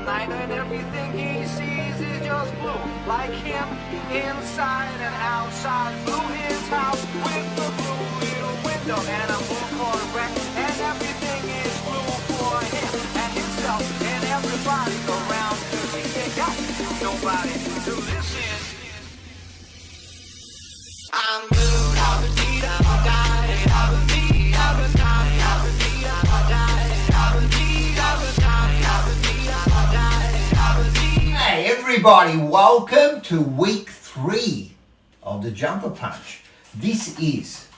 night, and everything he sees is just blue. Like him, inside and outside. Blue his house with the blue little window and a blue Corvette, and everything is blue for him and himself and everybody around him. He ain't got nobody to listen. I'm blue, I was deed, I was dying, I was deed, I was dying, I was deed, I was dying, I was deed, I was dying, I was deed, I was dying, I was deed. Hey everybody, welcome to week 3 of the Jumper Punch. This is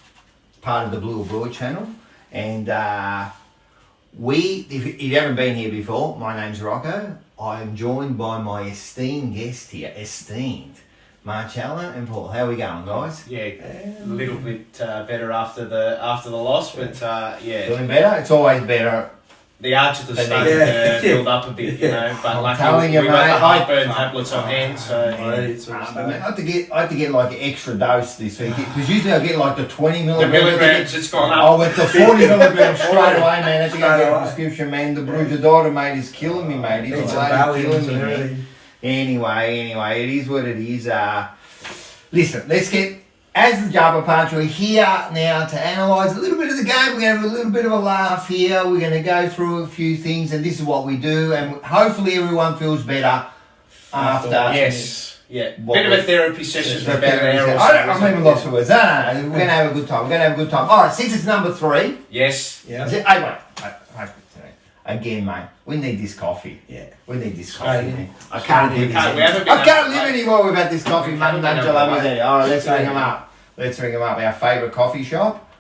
part of the Blue Abroad channel, and if you haven't been here before, my name's Rocco. I'm joined by my esteemed guest here, Minchiata and Paul. How are we going, guys? Yeah, a little bit better after the loss, but yeah. Feeling better? It's always better. The arches have started to build up a bit, you know. But telling you, we got the heartburn tablets on hand, so. I had to get like an extra dose this week because usually I get like the 20 milligrams. The milligrams, it's gone up. I went to 40 milligrams straight away, man. I had to go get a prescription, man. The Bruisadora, mate, is killing me, mate. He's killing me, man. Anyway, it is what it is. Listen, let's get, as the Jumper Punch, we're here now to analyse a little bit of the game. We're going to have a little bit of a laugh here. We're going to go through a few things, and this is what we do. And hopefully everyone feels better after. Yes, yeah. Bit of a therapy session for about an hour or so. I'm even lost for words. No. We're going to have a good time. All right, since it's number 3. Yes. Yeah. Wait. Again, mate, we need this coffee. Yeah. We need this coffee, man. I can't live anymore without this coffee, man. All right, let's ring them up. Our favourite coffee shop.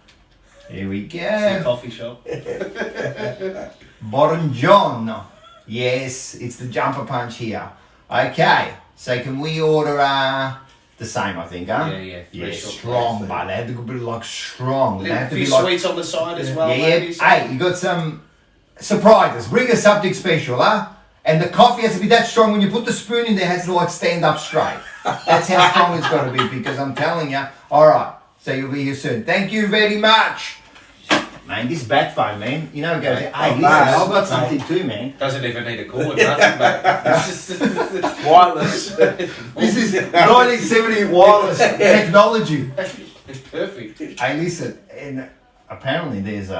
Here we go. It's a coffee shop. Bottom John. Yes, it's the Jumper Punch here. Okay, so can we order the same, I think, huh? Yeah. Strong, but they have to be like strong. They have to few be like sweets on the side as well. Yeah. Hey, you got some surprises. Bring us something special, huh? And the coffee has to be that strong. When you put the spoon in there, it has to like stand up straight. That's how strong it's got to be, because I'm telling you. All right, so you'll be here soon. Thank you very much. Man, this bat phone, man. You know, it goes, hey, listen, I've got something too, man. Doesn't even need a cord, nothing, mate. Wireless. This is 1970 wireless technology. It's perfect. Hey, listen, and apparently there's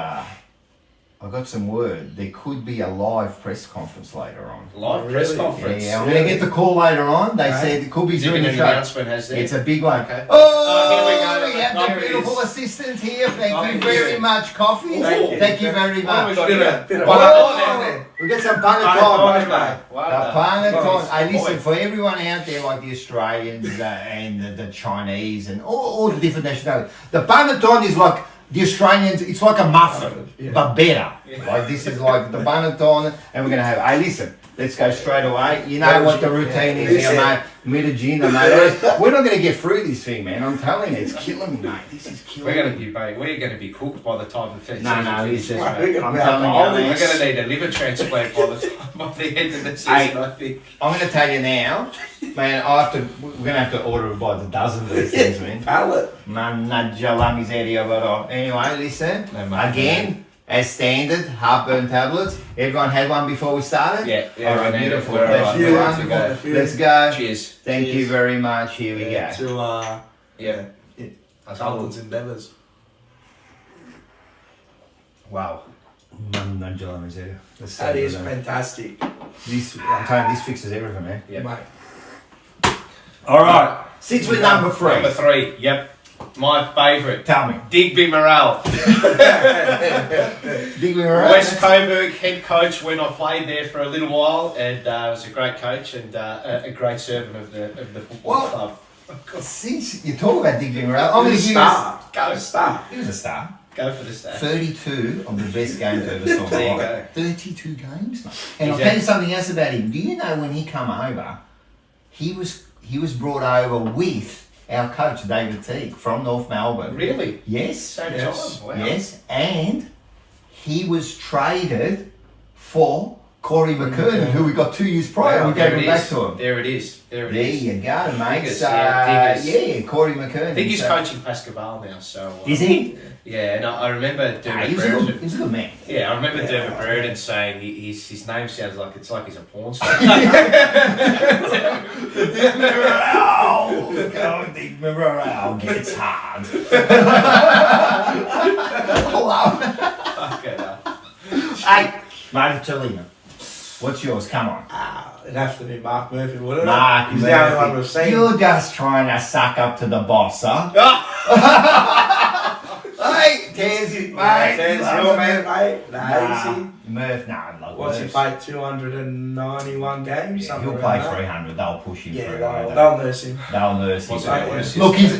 I got some word. There could be a live press conference later on. Live press conference? Yeah, I'm going to get the call later on. They said it could be during the show. Announcement has there. It's a big one. Okay. Oh, here we go. We have the beautiful assistant here. Thank you very much, Coffee. Thank you very much. We got some panettone. Panettone. I listen, for everyone out there, like the Australians and the Chinese and all the different nationalities, the panettone is like the Australians, it's like a muffin, but better. Like this is like the panettone, and we're going to have, hey, listen, let's go straight away. You know what the routine is here, mate. Medellina, mate. We're not going to get through this thing, man. I'm telling you, it's killing me, mate. This is killing me. We're going to be cooked by the time the season finishes. I'm telling you, we're going to need a liver transplant by the end of the season, I think. I'm going to tell you now, man, we're going to have to order by the dozen of these things, man. Pallet. Mannaggia la miseria, but anyway, listen, again, as standard, heartburn tablets. Everyone had one before we started? Yeah. All right, beautiful. Let's go. Cheers. Thank you very much. Here we go. To Carlton's endeavours. Wow. Mannaggia la miseria. That is fantastic. I'm telling you, this fixes everything, man. Yeah. Mate. All right. Since we're number 3. Number 3, yep. My favourite. Tell me. Digby Morrell. Digby Morrell. West Coburg head coach when I played there for a little while, and was a great coach and a great servant of the football club. Since you talk about Digby Morrell, I'm going to give you a star. He was a star. Go for the star. 32 of the best games I ever saw. There you go. 32 games, mate. And I'll tell you something else about him. Do you know when he come over, he was brought over with our coach, David Teague, from North Melbourne. Really? Yes. Same time? Wow. Yes, and he was traded for Corey McKernan, who we got 2 years prior. We gave him back to him. There it is. There you go, mate. Diggers, So, Diggers. Corey McKernan. I think he's coaching Pascaval now. So is he? Yeah, and I remember Dermot He's a good man. Yeah, I remember Dermot Brereton saying his name sounds like he's a porn star. Oh, God, the morale gets hard. Okay, Hey, Marcellino, what's yours? Come on. It'd have to be Mark Murphy, wouldn't it? Mark He's the only one we've Murphy. seen. You're just trying to suck up to the boss, huh? Hey, Tez, mate. There's your man, mate. Easy. Murph, What's he played? 291 games? Yeah, Something he'll play around that? 300. They'll push him Yeah, through. they'll nurse him. They'll nurse him. What's that?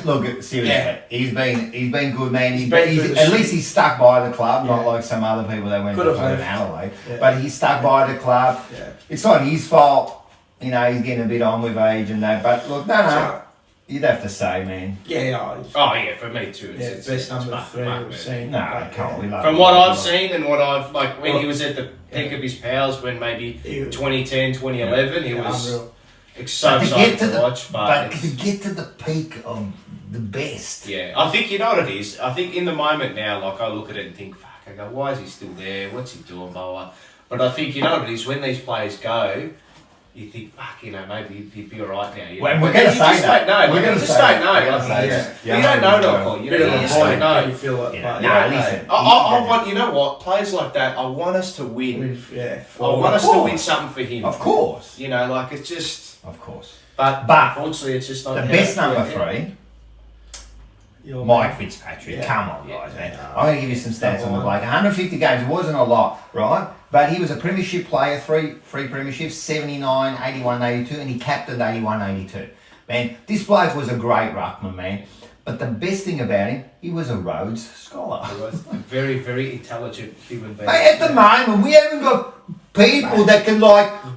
Look, seriously, Yeah. he's been good, man. He's been through the at shit. least he's stuck by the club, not Yeah. like some other people that went Could to have fucking left. Adelaide. Yeah. But he's stuck by the club. Yeah. It's not his fault. You know, he's getting a bit on with age and that. But look, no, So, you'd have to say, man. yeah, Oh yeah, for me too. yeah, best number Mark 3 Murphy. we've seen. No, I can't. We love From him. what We I've love seen and what I've when he was at the peak of his powers, when maybe 2010, 2011, he was Unreal. so But to exciting get to to the, watch. but to get to the peak of the best. Yeah, I think you know what it is. I think in the moment now, like I look at it and think, fuck, I go, why is he still there? What's he doing, blah, blah. But I think you know what it is. When these players go, you think, fuck, you know, maybe he'd be all right now. You know? Well, we're But gonna you say just that. don't know. We're You gonna just say don't that. know. We're gonna Like, say you that. just- Yeah, you don't know, we Rocco. You Bit of a just point. don't know. You feel like, Yeah, but, nah, yeah, listen. I want, you know what, players like that, I want us to win. Yeah, I want us to win something for him. Of course. You know, like it's just, Of course. but unfortunately it's just not The how best it's number working out. 3, Your Mike man. Fitzpatrick. Yeah. Come on, Yeah. guys, man. I'm going to give you some stats on the bloke. 150 games. It wasn't a lot, right? But he was a premiership player, three premierships, 79, 81, 82, and he captained 81, 82. Man, this bloke was a great ruckman, man. But the best thing about him, he was a Rhodes Scholar. He was a very, very intelligent human being. Mate, at the moment, we haven't got people that can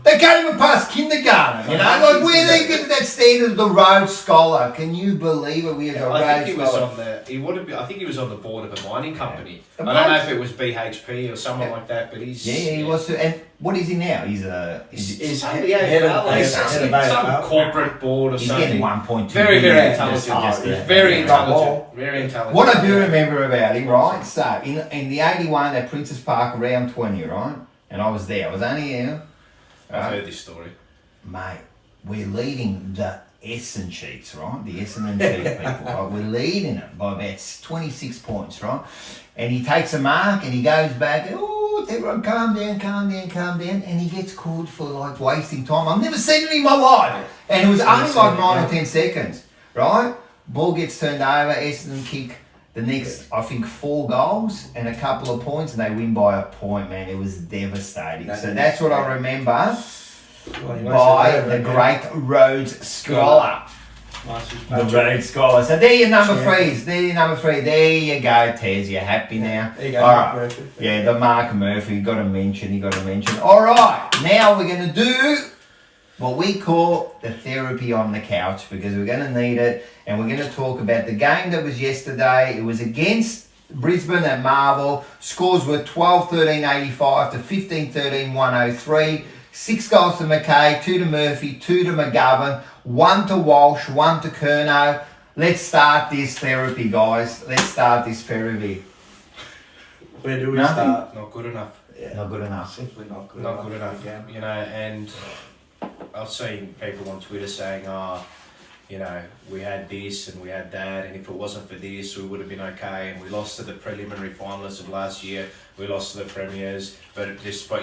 they can't even pass kindergarten, you know? Like, where they get that standard of the Rhodes Scholar? Can you believe it? We have a I think Rhodes he was Scholar. on the. He would have been. I think he was on the board of a mining company. The I don't know bloke- if it was BHP or someone like that, but he's. Yeah, he was too. And what is he now? He's He's head head of of some AFL. corporate board or he's something. getting 1.2 Very, billion very just- intelligent. just- Very yeah. intelligent. Very intelligent. What I do remember about him, right? So in the 81 at Princess Park, round 20, right? And I was there. I was only here. I've Right? heard this story. Mate, we're leading the Essendon Chiefs, right? The Essendon Chiefs people, right? We're leading it by about 26 points, right? And he takes a mark and he goes back, oh, everyone calm down, and he gets called for like wasting time. I've never seen it in my life. And it was only like 9 or 10 seconds, right? Ball gets turned over, Essendon kick the next, I think, 4 goals and a couple of points, and they win by a point, man. It was devastating. So that's what I remember by the great Rhodes Scholar. The Rhodes Scholar. So there your number 3s. There your number 3. There you go, Tez. You're happy now. There you go, All Mark right. Murphy. Yeah, the Mark Murphy. You got to mention. All right. Now we're going to do what we call the therapy on the couch, because we're going to need it, and we're going to talk about the game that was yesterday. It was against Brisbane at Marvel. Scores were 12-13-85 to 15-13-103. 6 goals to McKay, 2 to Murphy, 2 to McGovern, 1 to Walsh, 1 to Curnow. Let's start this therapy, guys. Let's start this therapy. Where do we Nothing? start? Not good enough. Yeah. Not good enough. Simply not good Not enough. good enough. Again. You know, and I've seen people on Twitter saying, you know, we had this and we had that, and if it wasn't for this, we would have been okay. And we lost to the preliminary finalists of last year. We lost to the premiers, but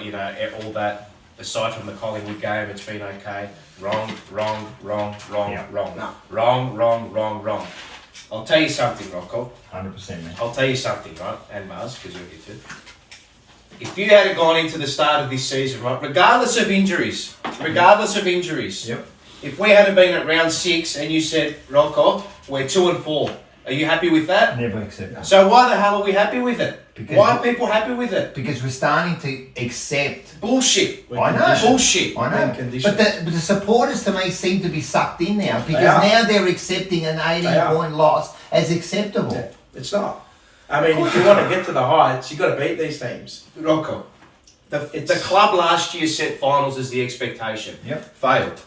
you know, all that aside from the Collingwood game, it's been okay. Wrong. Yeah. No. Wrong. I'll tell you something, Rocco. 100%, man. I'll tell you something, right? And Mars, because you'll get to. If you had gone into the start of this season, right, regardless of injuries, Yep. if we had been at round 6 and you said, Rocco, we're 2-4, are you happy with that? Never accept that. So why the hell are we happy with it? Because why are people happy with it? Because we're starting to accept. Bullshit. I know. Bullshit. I know. Conditions. But the supporters to me seem to be sucked in now, because They are. now they're accepting an 18-point loss as acceptable. It's not. I mean, if you want to get to the heights, you got to beat these teams. Rocco, The club last year set finals as the expectation. Yep. Failed.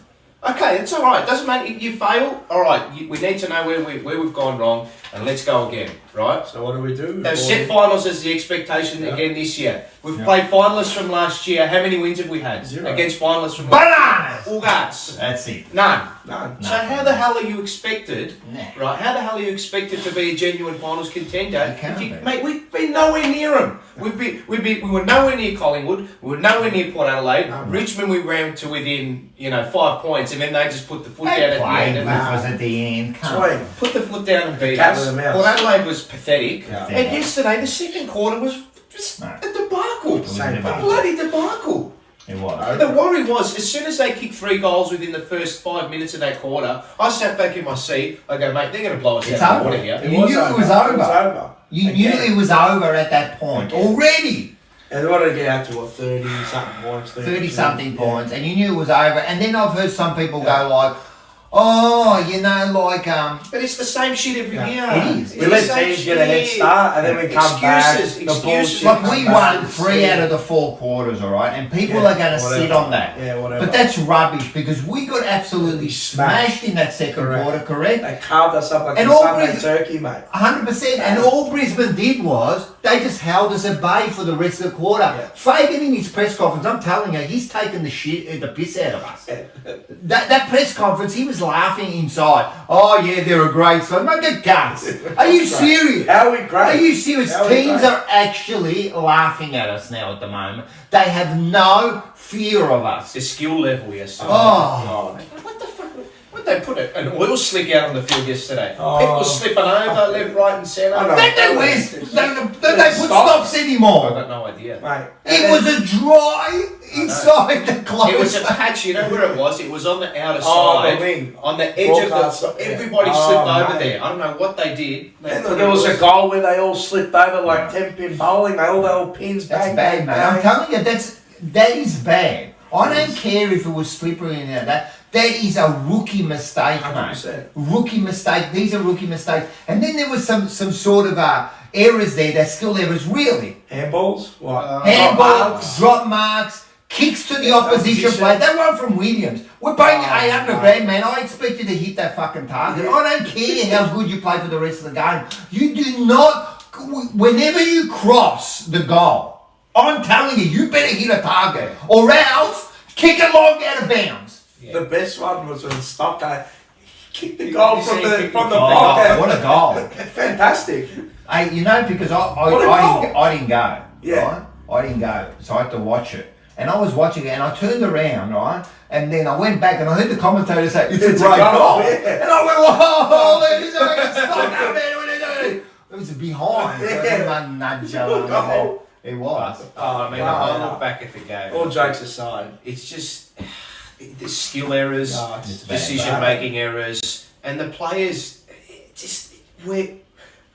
Okay, it's all right. Doesn't matter if you fail. All right, we need to know where we've gone wrong, and let's go again. Right? So what do? They've set finals as the expectation again this year. We've played finalists from last year. How many wins have we had? 0. Against finalists from Bananas! all guts. That's it. None. None. So how the hell are you expected? Nah. Right? How the hell are you expected to be a genuine finals contender? You can't be. Mate, we've been nowhere near them. We were nowhere near Collingwood. We were nowhere near Port Adelaide. No, Richmond we ran to within 5 points, and then they just put the foot down at the end. It was at the end. Sweet. Put the foot down and beat Cat us. with a mouse. Port Adelaide was pathetic. Yeah. And yesterday, the second quarter was just a debacle. Same A bloody debacle. It was. The worry was, as soon as they kicked 3 goals within the first 5 minutes of that quarter, I sat back in my seat. I go, mate, they're going to blow us It's out of the over. water here. You knew it was over. You knew Again. it was over at that point already. And they wanted to get out to 30-something points. 30-something points, and you knew it was over. And then I've heard some people go like, But it's the same shit every year. It is. We let teams get a head start, and then we come back. Excuses. Like we won 3 out of the 4 quarters, all right, and people are going to sit on that. Yeah, whatever. But that's rubbish because we got absolutely smashed in that second quarter, correct? They carved us up like And a all Sunday Brisbane- turkey, mate. 100%. And all Brisbane did was they just held us at bay for the rest of the quarter. Yeah. Fagan in his press conference, I'm telling you, he's taken the piss out of us. That press conference, he was laughing inside. Oh yeah, they're a great side. Mate, get guts. Are you serious? How are we great? Are you serious? How are we Teams great? are actually laughing at us now at the moment. They have no fear of us. The skill level yesterday. Oh. What the fuck? What they put an oil slick out on the field yesterday? Oh. People slipping over left, right, and centre. I know. Don't they put stops anymore? I've got no idea. Mate. It was a dry inside the close. It was a patch. You know where it was? It was on the outer Oh, side, the wing. on the edge Broadcast, of the. yeah. Everybody Oh, slipped over mate. there. I don't know what they did. And there was a goal where they all slipped over like 10-pin bowling. They all pins. That's bang, bad, bang, mate. bang. I'm telling you, that is bad. I don't care if it was slippery and that. That is a rookie mistake, mate. 100%. Rookie mistake. These are rookie mistakes. And then there was some sort of errors there. They're still errors, really. Handballs? What? Handballs, drop marks, kicks to the opposition player. That one from Williams. We're paying you 800 grand, man. I expect you to hit that fucking target. Yeah. I don't care how good you play for the rest of the game. You do not, whenever you cross the goal, I'm telling you, you better hit a target. Or else, kick it long out of bounds. Yeah. The best one was when Stockdale kicked the goal from the Oh, pocket. what a goal. Fantastic. Hey, you know, because What a I didn't go. Yeah. Right? I didn't go. So I had to watch it. And I was watching it and I turned around, right? And then I went back and I heard the commentator say, it's a It's a great goal, goal. yeah. And I went, whoa, ladies and gentlemen, stop that, man, what are you doing? It was behind. Goal. It was. I mean, I look back at the game. All jokes aside. It's just the skill errors, No, it's decision-making errors, and the players.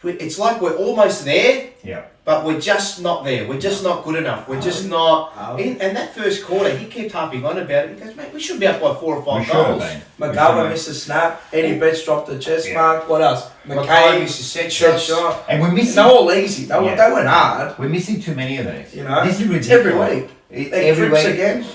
It's like we're almost there, Yeah. but we're just not there. We're just not good enough. We're just not. And that first quarter, he kept harping on about it. He goes, mate, we should be up by 4 or 5 We should have goals. been. McGovern missed a snap. Eddie Betts dropped the chest Yeah. mark. What else? McKay McKay missed his set shot. shots. And we're missing. They're all easy. They Yeah. went hard. We're missing too many of these. You know, This is it's every ridiculous. week. Every Trips week. again.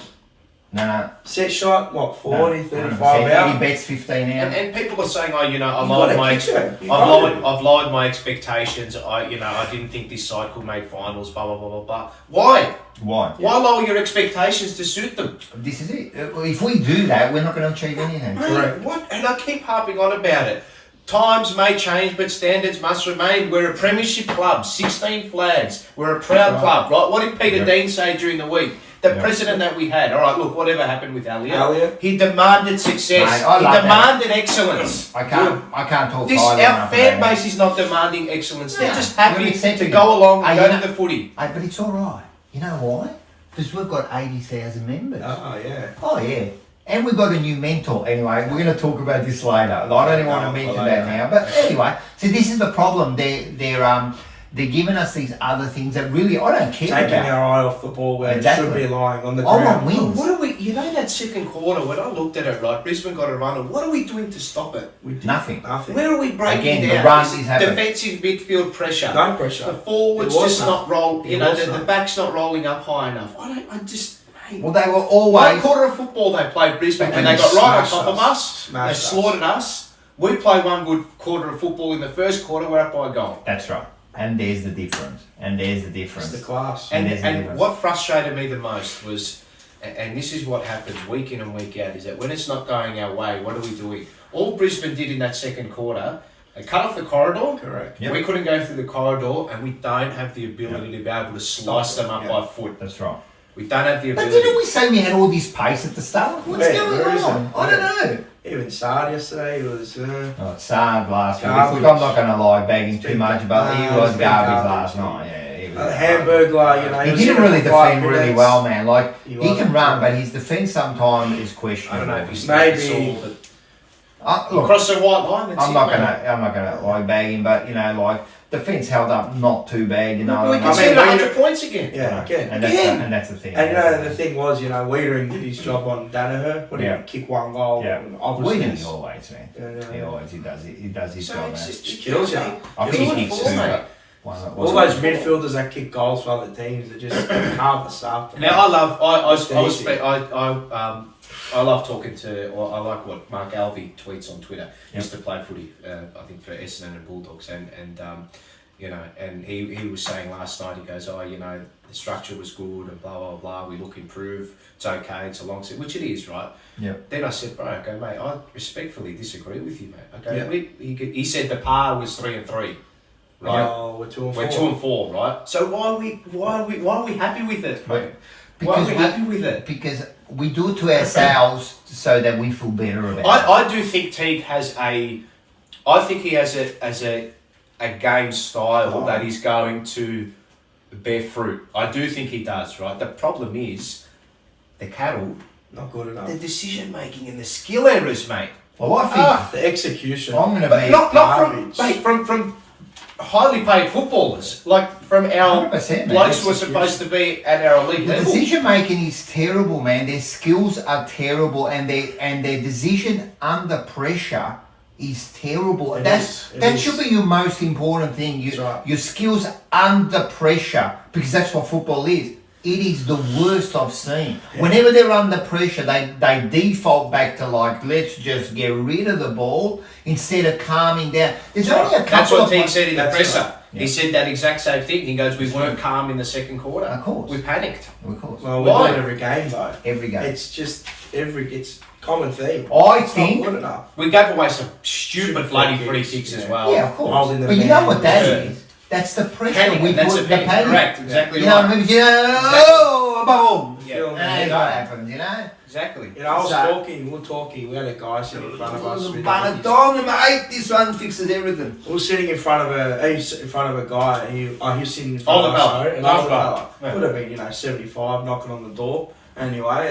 No. Set shot. What? 40, No, 35 Eddie out. Betts 15 out. And people are saying, oh, you know, You gotta kick it. You got it. I've lowered my expectations. I didn't think this side could make finals. Blah blah blah blah blah. Why? Why? Why lower your expectations to suit them? This is it. If we do that, we're not going to achieve anything. Mate, what? And I keep harping on about it. Times may change, but standards must remain. We're a premiership club, 16 flags. We're a proud club, right? What did Peter Yep. Dean say during the week? The Yep. president that we had. All right, look, whatever happened with Elliott? he demanded success. Mate, I He love that. demanded excellence. I can't talk This highly our enough fan about base is not demanding excellence. They're Yeah, just we're happy accepting to it. go along and Hey, go you to the footy. Hey, but it's all right. You know why? Because we've got 80,000 members. Oh, yeah. Oh, yeah. And we've got a new mentor. Anyway, we're going to talk about this later. I don't even want to mention that now. But anyway, so this is the problem. They're giving us these other things that really I don't care Taking about. our eye off the ball where Exactly. it should be lying on the I want ground. wins. What are we? you know that second quarter, when I looked at it, right, Brisbane got a runner. What are we doing to stop it? Nothing. Where are we breaking Again, down? the run is happening. Defensive midfield pressure. No pressure. The forwards It was just none. not roll. You It know, was the none. back's not rolling up high enough. Mate, Well, they were one always. quarter of football they played Brisbane And and they they got right on smashed top of us. us. They Smashed us. slaughtered us. We played one good quarter of football in the first quarter. We're up by a goal. That's right. And there's the difference. It's the class. And there's the And difference. what frustrated me the most was, and this is what happens week in and week out, is that when it's not going our way, what are we doing? All Brisbane did in that second quarter, they cut off the corridor. Correct. Yep. We couldn't go through the corridor, and we don't have the ability to be able to slice them up by foot. That's right. We don't have the But ability. didn't we say we had all this pace at the start? What's Where- going where is on? it? I don't know. Even Sard yesterday was. Oh, it's sad last week. Garbage. Look, I'm not going to lie, bagging It's too been much, but he no, was it's been garbage garbage. last night. Yeah, he was. Hamburglar, you know. He was didn't in really it for 5 defend really minutes. well, man. Like He he wasn't. can run, but his defence sometimes is I questionable. don't know if he's Maybe. still sore, but Look, across the white line. That's I'm it, not mate. gonna like bag him, but you know, like defence held up not too bad, you know. We I can mean, see we- 100 points again. Yeah, again. and that's the thing. And you know, the thing was, you know, Wiedering did his job on Danaher. What did Yeah. he kick one goal? Yeah. And obviously, Williams always, man. Yeah. He does his So job, it's man. just Kills you. I It's think all he kicks four, two. mate. all those midfielders that kick goals for other teams, they just carve us up. Now I Easy. love talking to, or I like what Mark Alvey tweets on Twitter. He used to play footy, I think for Essendon and Bulldogs, and you know, and he was saying last night, he goes, you know, the structure was good and blah blah blah. We look improved. It's okay. It's a long season, which it is, right? Yeah. Then I said, bro, I go, mate, I respectfully disagree with you, mate. I go, Yeah. he said the par was 3 and 3. Right. Oh, we're 2 and 4. We're 2 and 4, right? So why are we happy with it? But Why are because we happy with it? because we do it to ourselves so that we feel better about it. I do think Teague has he has a game style that is going to bear fruit. I do think he does, right? The problem is the cattle, Not good enough. the decision making and the skill errors, mate. Well, I think The execution. I'm going to But be not from garbage. from highly paid footballers, like from our 100%, man. blokes who are supposed to be at our elite the level. decision making is terrible, man. Their skills are terrible, and their decision under pressure is terrible. It That is. should be your most important thing. That's right. Your skills under pressure, because that's what football is. It is the worst I've seen. Whenever they're under pressure, they default back to like, let's just get rid of the ball instead of calming down. There's only a couple That's what of Teague said in the That's presser. right. He said that exact same thing. He goes, we weren't calm in the second quarter. Of course. We panicked. Of course, Well, we Why? do it every game though. every game. It's just it's common theme. I It's think. not good enough. We gave away some stupid bloody free kicks, kicks as yeah. well. Yeah, of course. Holding the But you know man. what that Yeah. is? That's the pressure Panic. we That's put. a The panic. panic. Correct. Exactly You know what I right. mean? Oh, boom. Yeah. Feel me. And that's what happens, you know? Exactly. You know, I was So- talking, we had a guy sitting in front of us. with his- Banadon, mate, this one fixes everything. We were sitting in front of a guy, and he was sitting in front Older of us, fella. sorry, an Older older fella. fella. Yeah. Would have been, 75, knocking on the door. Anyway,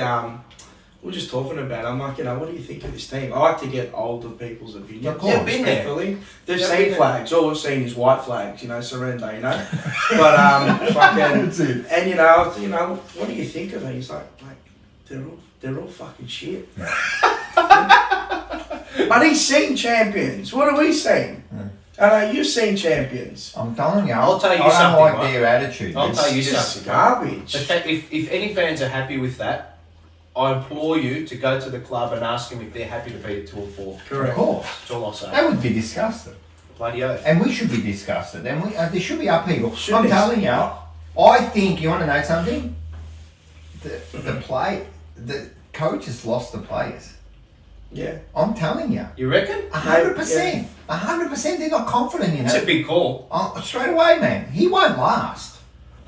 we were just talking about it. I'm like, what do you think of this team? I like to get older people's opinions. Of course. You've been there. Respectfully. They've You've seen been there. flags. All we've seen is white flags, surrender, But, fucking, That's it. and I was, what do you think of it? He's like, they're all fucking shit. But he's seen champions. What are we seeing? You've seen champions. I'm telling you, I'll tell you I don't something, like right? their attitude. I'll tell you It's just something. garbage. The fact, if any fans are happy with that, I implore you to go to the club and ask them if they're happy to be at 2 or 4. Of Correct. course. That's all I'll say. They would be disgusted. Bloody oath. And we should be disgusted. And there should be upheaval. Should I'm be. telling you, I think, you want to know something? The coaches lost the players. Yeah. I'm telling you. You reckon? 100%. 100%. They're not confident in It's a it. big call. Straight away, man. He won't last.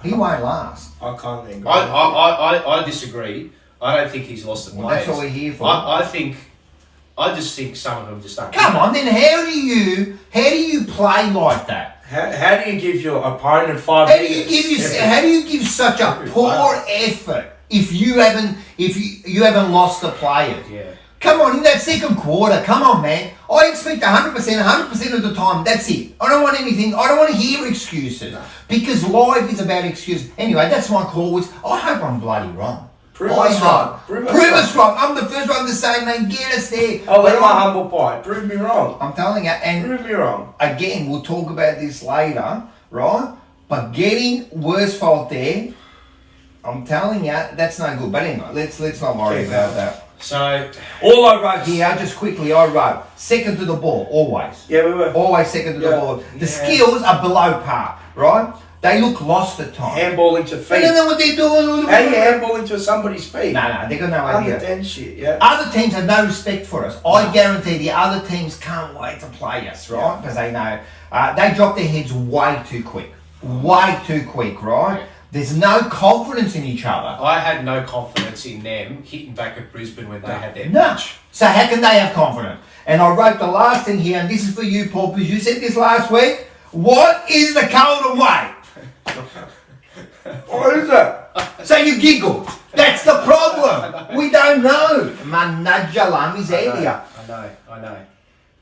He won't last. I can't agree. I disagree. I don't think he's lost the Well, players. that's what we're here for. I just think some of them just aren't. Come on, then how do you play like that? How do you give your opponent 5 How do you minutes? how do you give such a poor effort if you haven't lost the players? Yeah. Come on, in that second quarter, come on, man. I expect 100% of the time. That's it. I don't want anything. I don't want to hear excuses because life is about excuses. Anyway, that's my call. I hope I'm bloody wrong. Prove us wrong. Prove us wrong. I'm the first one to say, man, get us there. Oh, let my humble pie. Prove me wrong. I'm telling you. And prove me wrong. Again, we'll talk about this later, right? But getting Worsfold there, I'm telling you, that's no good. But anyway, let's not worry about that. So, all I wrote here, just quickly, I wrote second to the ball, always. Yeah, we were. Always second to the ball. The skills are below par, right? They look lost at times. Handballing to feet. They don't know what they're doing. How do you handball into somebody's feet? No, they got no idea. Under 10 shit, yeah. Other teams have no respect for us. I guarantee the other teams can't wait to play us, right? Because they know. They drop their heads way too quick. Way too quick, right? Yeah. There's no confidence in each other. I had no confidence in them hitting back at Brisbane when they had their match. So how can they have confidence? And I wrote the last thing here, and this is for you, Paul, because you said this last week. What is the Carlton way? What is that? So you giggled. That's the problem. We don't know. Manajalam is area. I know.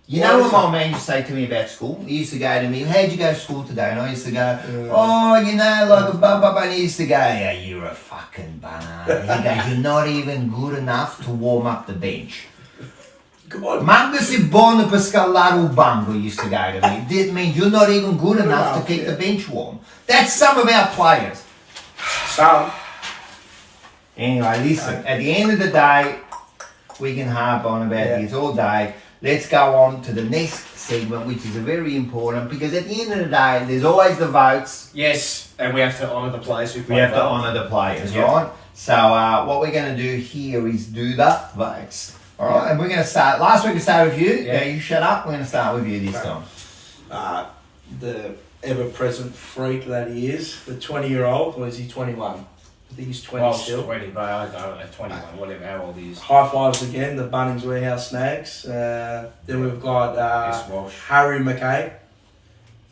You know what my man used to say to me about school? He used to go to me, how'd you go to school today? And I used to go, oh, you know, like a blah. And he used to go, yeah, you're a fucking banana. He goes, you're not even good enough to warm up the bench. Manca si buono per scalare un banco, used to go to me. That means you're not even good enough to keep the bench warm. That's some of our players. Some. Anyway, listen, at the end of the day, we can harp on about this all day. Let's go on to the next segment, which is very important, because at the end of the day, there's always the votes. Yes, and we have to honour the players who play. We have to honour the players, right? So what we're going to do here is do the votes. All right, and we're going to start. Last week we started with you. Yeah, you shut up. We're going to start with you this time. The ever-present freak that he is, the 20-year-old, or is he 21? I think he's 20 still. 20, but I don't know, 21, whatever, how old he is. High fives again, the Bunnings Warehouse Snags. Then we've got Harry McKay.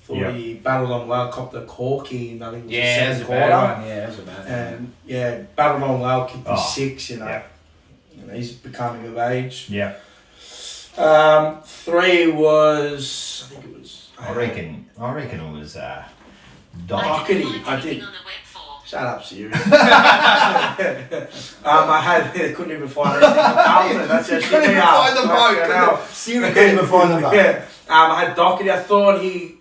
Thought he battled on well, copped a corky in, I think it was the second quarter. That was a bad one. And battled on well, kicked his 6, you know. Yeah. You know, he's becoming of age. Yeah. 3 was, I think it was... I reckon it was Doherty. I did. Shut up, Siri. I couldn't even find anything for Carlton. That's how couldn't even find the boat. Siri couldn't even find the boat. Yeah. I had Doherty. I thought he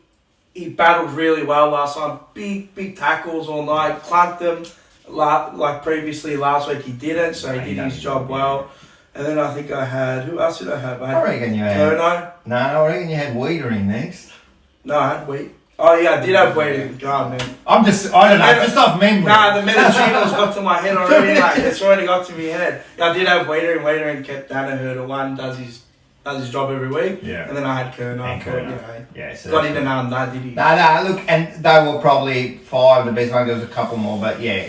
battled really well last time. Big tackles all night. Clunked them. Like previously last week he didn't, so he did his job well. And then I think I had, who else did I have? I reckon you had Kerno. No, I reckon you had Wiedering next. No, I had Wheat. Oh yeah, I did have Wiedering. God, man. I don't know, just off memory. Nah, the Medicino's got to my head already, mate. It's already got to my head. Yeah, I did have Wiedering. Wiedering kept Danaher one, does his job every week. Yeah. And then I had Kerno. And Kerno. Yeah, so got into none, did he? No, look, and they were probably 5 the best one. There was a couple more, but yeah.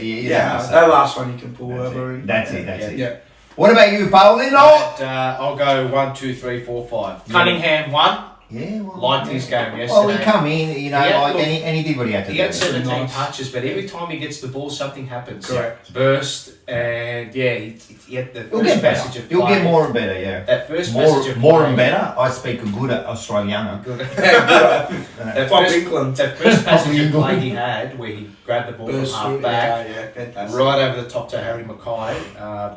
That last one you can pull over. That's it. Yeah. What about you, Pauline? I'll go 1, 2, 3, 4, 5. Cunningham 1. Yeah, well, liked his game yesterday. Well, he come in, you know, and he did what he had to do. He had 17 touches, but every time he gets the ball, something happens. Correct. Burst, and he had the first passage of play. He'll get more and better, yeah. That first passage of more and better. I speak a good Australiano. That first passage of play he had, where he grabbed the ball from half back, right over the top to Harry McKay.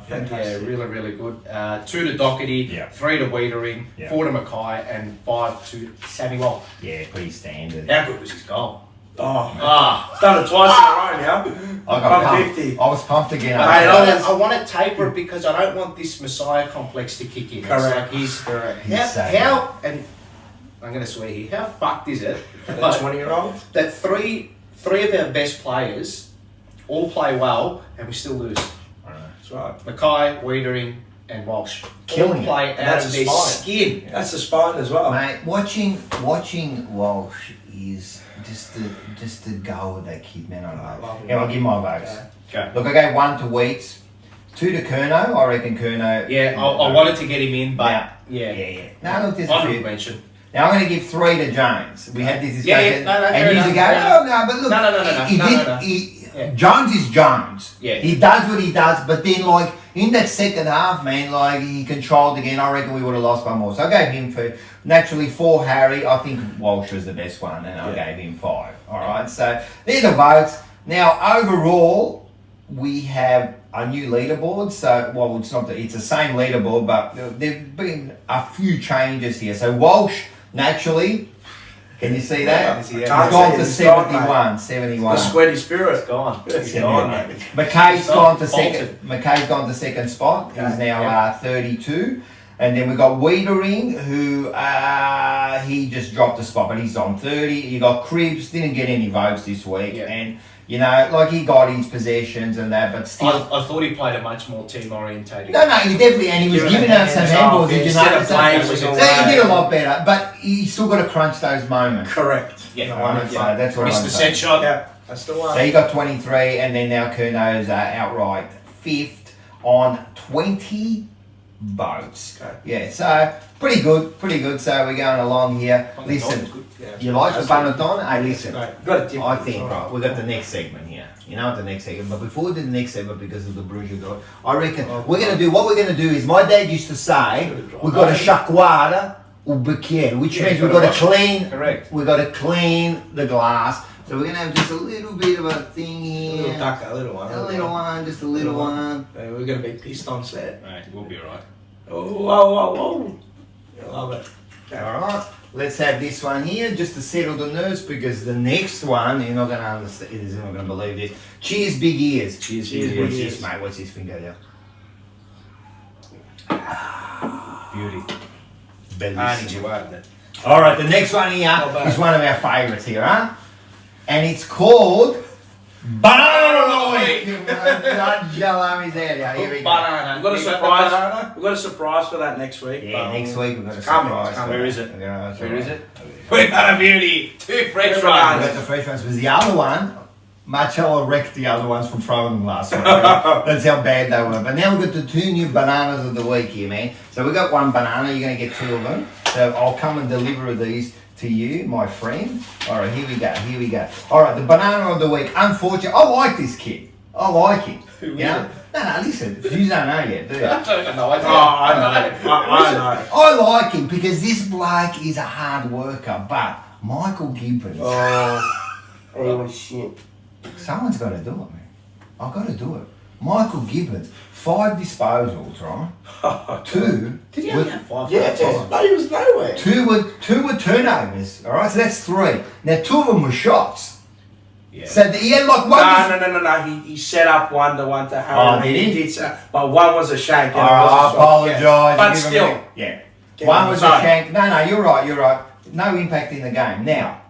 Fantastic. Really, really good. 2 to Doherty, 3 to Wiedering, 4 to McKay, and 5 to Sammy Wall. Yeah, pretty standard. How good was his goal? Done it twice in a row now. I got 50. I was pumped again. I want to taper it because I don't want this Messiah complex to kick in. Correct. It's like and I'm going to swear here, how fucked is it? The 20-year-old? That three of our best players all play well and we still lose. That's right. McKay, Wiedering, and Walsh killing all play out of their skin. That's the spine as well, mate. Watching Walsh is just the goal with that kid, man. I love him. Yeah, I'll give my votes. Okay. Look, I gave 1 to Wheats, 2 to Kerno. I reckon Kerno. Yeah, I wanted to get him in, but yeah. No, look, there's a honourable few. mention. Now I'm going to give 3 to Jones. We had this discussion, and you go, but look, no. Jones is Jones. Yeah. He does what he does, but then like in that second half, man, like he controlled again. I reckon we would have lost by more. So I gave him naturally 4 Harry. I think Walsh was the best one, and I gave him 5. All right, so they're the votes. Now overall, we have a new leaderboard. So, well, it's the same leaderboard, but there've been a few changes here. So Walsh, naturally, can you see that? He's gone to 71. The sweaty spirit. It's gone. It's gone, mate. McKay's gone to bolted. second. McKay's gone to second spot. He's now 32. And then we got Wiedering, who he just dropped a spot, but he's on 30. You got Cribs, didn't get any votes this week, and you know, like he got his possessions and that, but still. I thought he played a much more team orientated. No, he definitely, and he was giving out some handballs. Did you notice that? So he did a lot better, but he still got to crunch those moments. Correct. Yeah, that's what Missed I'm the saying. set shot. Yeah, that's the one. So he got 23, and then now Kurno's outright 5th on 20 votes. Okay. Yeah, so pretty good. So we're going along here. Listen, you like the Banneton? Hey, listen, Right. Got a tip. I think, right, we've got the next segment here. You know what the next segment, but before we do the next segment, because of the Bruges, I reckon what we're going to do is, my dad used to say, we've got to shakwada or bicchiere, which means we've got to clean. Correct. We've got to clean the glass. So we're going to have just a little bit of a thing here. A little one. Just a little one. We're going to be pissed on set. Right, we'll be alright. Oh, whoa. I love it. Okay. Alright, let's have this one here just to settle the nerves, because the next one, you're not going to understand, you're not going to believe this. Cheers, big ears. Cheers, Cheers, What's big this, ears. mate? What's this finger there? Beauty. Bellissimo. Minchiata. Alright, the next one here is one of our favourites here, huh? And it's called Banana of the Week. Jalami's there now. Here we go. Banana. We've got a surprise. We've got a surprise for that next week. Yeah, next week we've got a Coming, surprise. coming. Where is it? Yeah, Where is it? We got a beauty. 2 French We fries. got the fresh ones, because the other one, Marcello wrecked the other ones from throwing them last week. That's how bad they were. But now we've got the 2 new bananas of the week here, man. So we got 1 banana, you're going to get 2 of them. So I'll come and deliver these to you, my friend. Alright, here we go. Alright, the banana of the week. Unfortunately, I like this kid. I like him. Who is Yeah? it? No, listen, you don't know yet, do you? I don't even know. I know. I like him because this bloke is a hard worker, but Michael Gibbons, Oh, shit. someone's got to do it, man. I've got to do it. Michael Gibbons, 5 disposals, right? 2. Did he only have 5 Yeah, touches? but he was nowhere. 2 were turnovers, all right? So that's 3. Now 2 of them were shots. Yeah. So he had like one. No. He set up one to Harry. Oh, did he? did so, but one was a shank. And I it was a shot. apologise. Yeah. But Give him still. a- yeah. Give One him was a a zone. shank. No, you're right. No impact in the game. Now,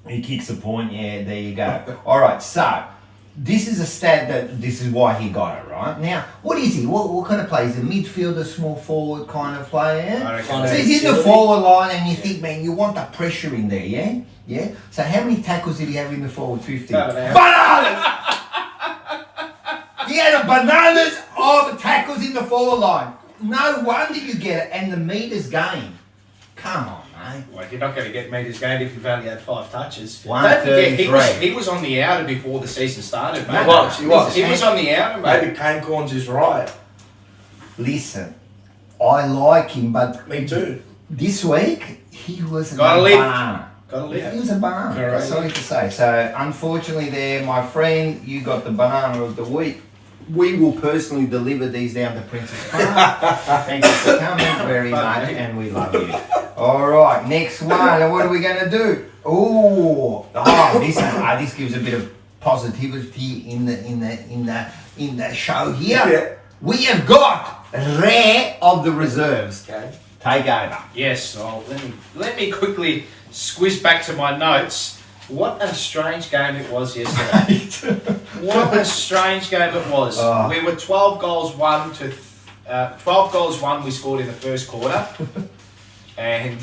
he kicks the point. Yeah, there you go. All right, so this is a stat that this is why he got it, right? Now, what is he? What kind of player? Is he a midfielder, small forward kind of player? I reckon So he's in the forward line, and you think, man, you want the pressure in there, yeah? Yeah? So how many tackles did he have in the forward 50? Bananas! He had a bananas of tackles in the forward line. No wonder you get it. And the meters gained. Come on, mate. Well, you're not going to get meters gained if you've only had 5 touches. 133. He was on the outer before the season started, mate. He was. He was on the outer, mate. Maybe Kane Corns is right. Listen, I like him, but Me too. this week he was a Gotta live. banana. Gotta live. He was a banana. Correct. Sorry to say. So unfortunately, there, my friend, you got the banana of the week. We will personally deliver these down to Princess Park. Thank you for coming very much, and we love you. All right, next one. And what are we going to do? This gives a bit of positivity in the show here. Yeah. We have got Rare of the Reserves. Okay. Take over. Yes, well, let me quickly squiz back to my notes. What a strange game it was yesterday. What a strange game it was. Oh. We were 12 goals won we scored in the first quarter. And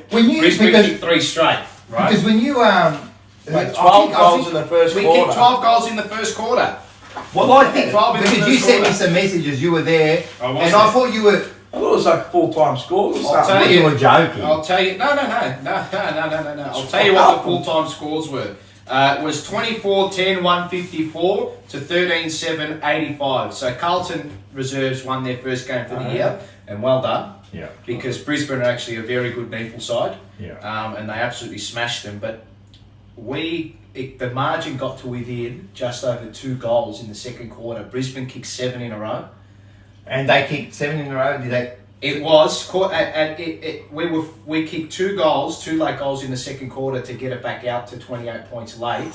When you Brisbane because, kicked 3 straight, right? because when you Like I 12 think- goals in the first We quarter. kicked 12 goals in the first quarter. well, I think 12 in the because you first sent me quarter. some messages, you were there, I was and there. I thought you were. I thought it was like full-time scores or I'll something. tell You were joking. I'll tell you. No. I'll tell you what the full-time scores were. It was 24-10, 154 to 13-7, 85. So Carlton Reserves won their first game for the year, and well done. Yeah. Because Brisbane are actually a very good NEFL side, Yeah. and they absolutely smashed them. But we the margin got to within just over 2 goals in the second quarter. Brisbane kicked 7 in a row. And they kicked 7 in a row. Did they? It was we kicked 2 goals, 2 late goals in the second quarter to get it back out to 28 points late,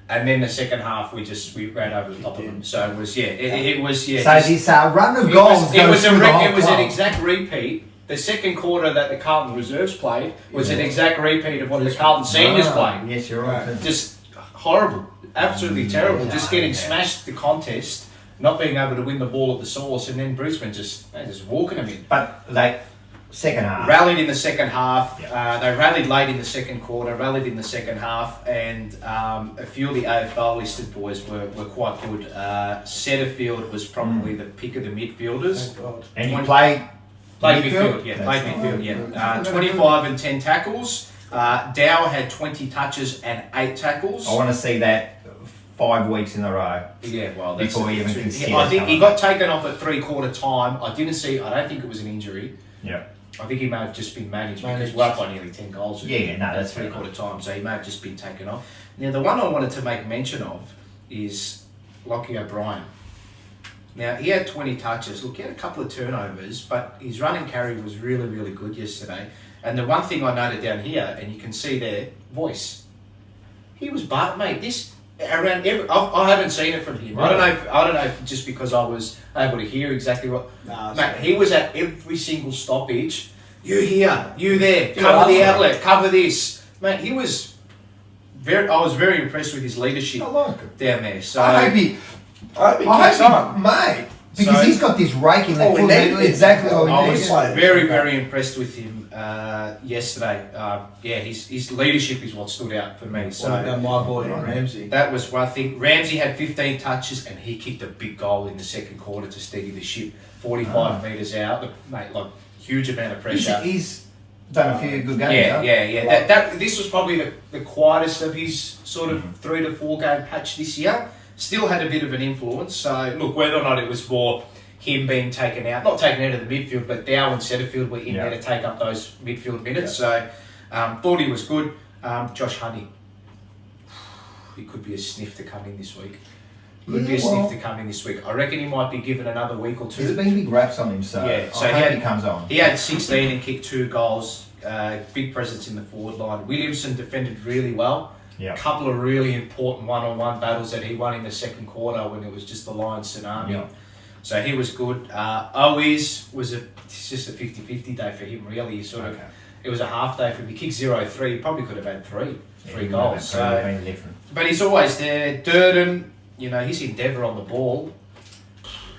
and then the second half we ran over the top of them. So it was it was. So this run of goals it was an exact repeat. The second quarter that the Carlton reserves played was an exact repeat of what the Carlton seniors played. Yes, you're right. Just horrible, absolutely terrible. Just getting smashed the contest. Not being able to win the ball at the source, and then Brisbane just walking them in. But like second half, rallied in the second half. They rallied late in the second quarter, rallied in the second half, and a few of the AFL listed boys were quite good. Setterfield was probably the pick of the midfielders. And you played midfield, played midfield. 25 and 10 tackles. Dow had 20 touches and 8 tackles. I want to see that 5 weeks in a row. Yeah, well, that's before he even considered. I think he got taken off at 3/4 time. I don't think it was an injury. Yeah. I think he may have just been managed because we're up by nearly 10 goals. That's 3/4 time, so he may have just been taken off. Now, the one I wanted to make mention of is Lockie O'Brien. Now, he had 20 touches. Look, he had a couple of turnovers, but his run and carry was really, really good yesterday. And the one thing I noted down here, and you can see there, voice. He was, mate, this... Around I haven't seen it from him. Right. I don't know if just because I was able to hear exactly what. Mate, he was at every single stoppage. You here, you there, cover the outlet, cover this. Mate, he was I was very impressed with his leadership down there. So I hope he mate. Because he's got this raking that full middle, exactly what I was very, very impressed with him yesterday. His leadership is what stood out for me. So my boy Ramsey. That was one thing. Ramsey had 15 touches and he kicked a big goal in the second quarter to steady the ship. 45 metres out, mate, like huge amount of pressure. He's done a few good games. This was probably the quietest of his sort of 3 to 4 game patch this year. Still had a bit of an influence. So, look, whether or not it was more him being taken out, not taken out of the midfield, but Dow and Setterfield were in there to take up those midfield minutes. So, thought he was good. Josh Honey, he could be a sniff to come in this week. Sniff to come in this week. I reckon he might be given another week or 2. There's been big raps on him, so I hope he comes on. He had 16 and kicked 2 goals. Big presence in the forward line. Williamson defended really well. A couple of really important one-on-one battles that he won in the second quarter when it was just the Lions tsunami. So he was good. Owies was it's just a 50-50 day for him, really. It was a half day for him. He kicked 0-3. He probably could have had three goals. But he's always there. Durden, his endeavour on the ball.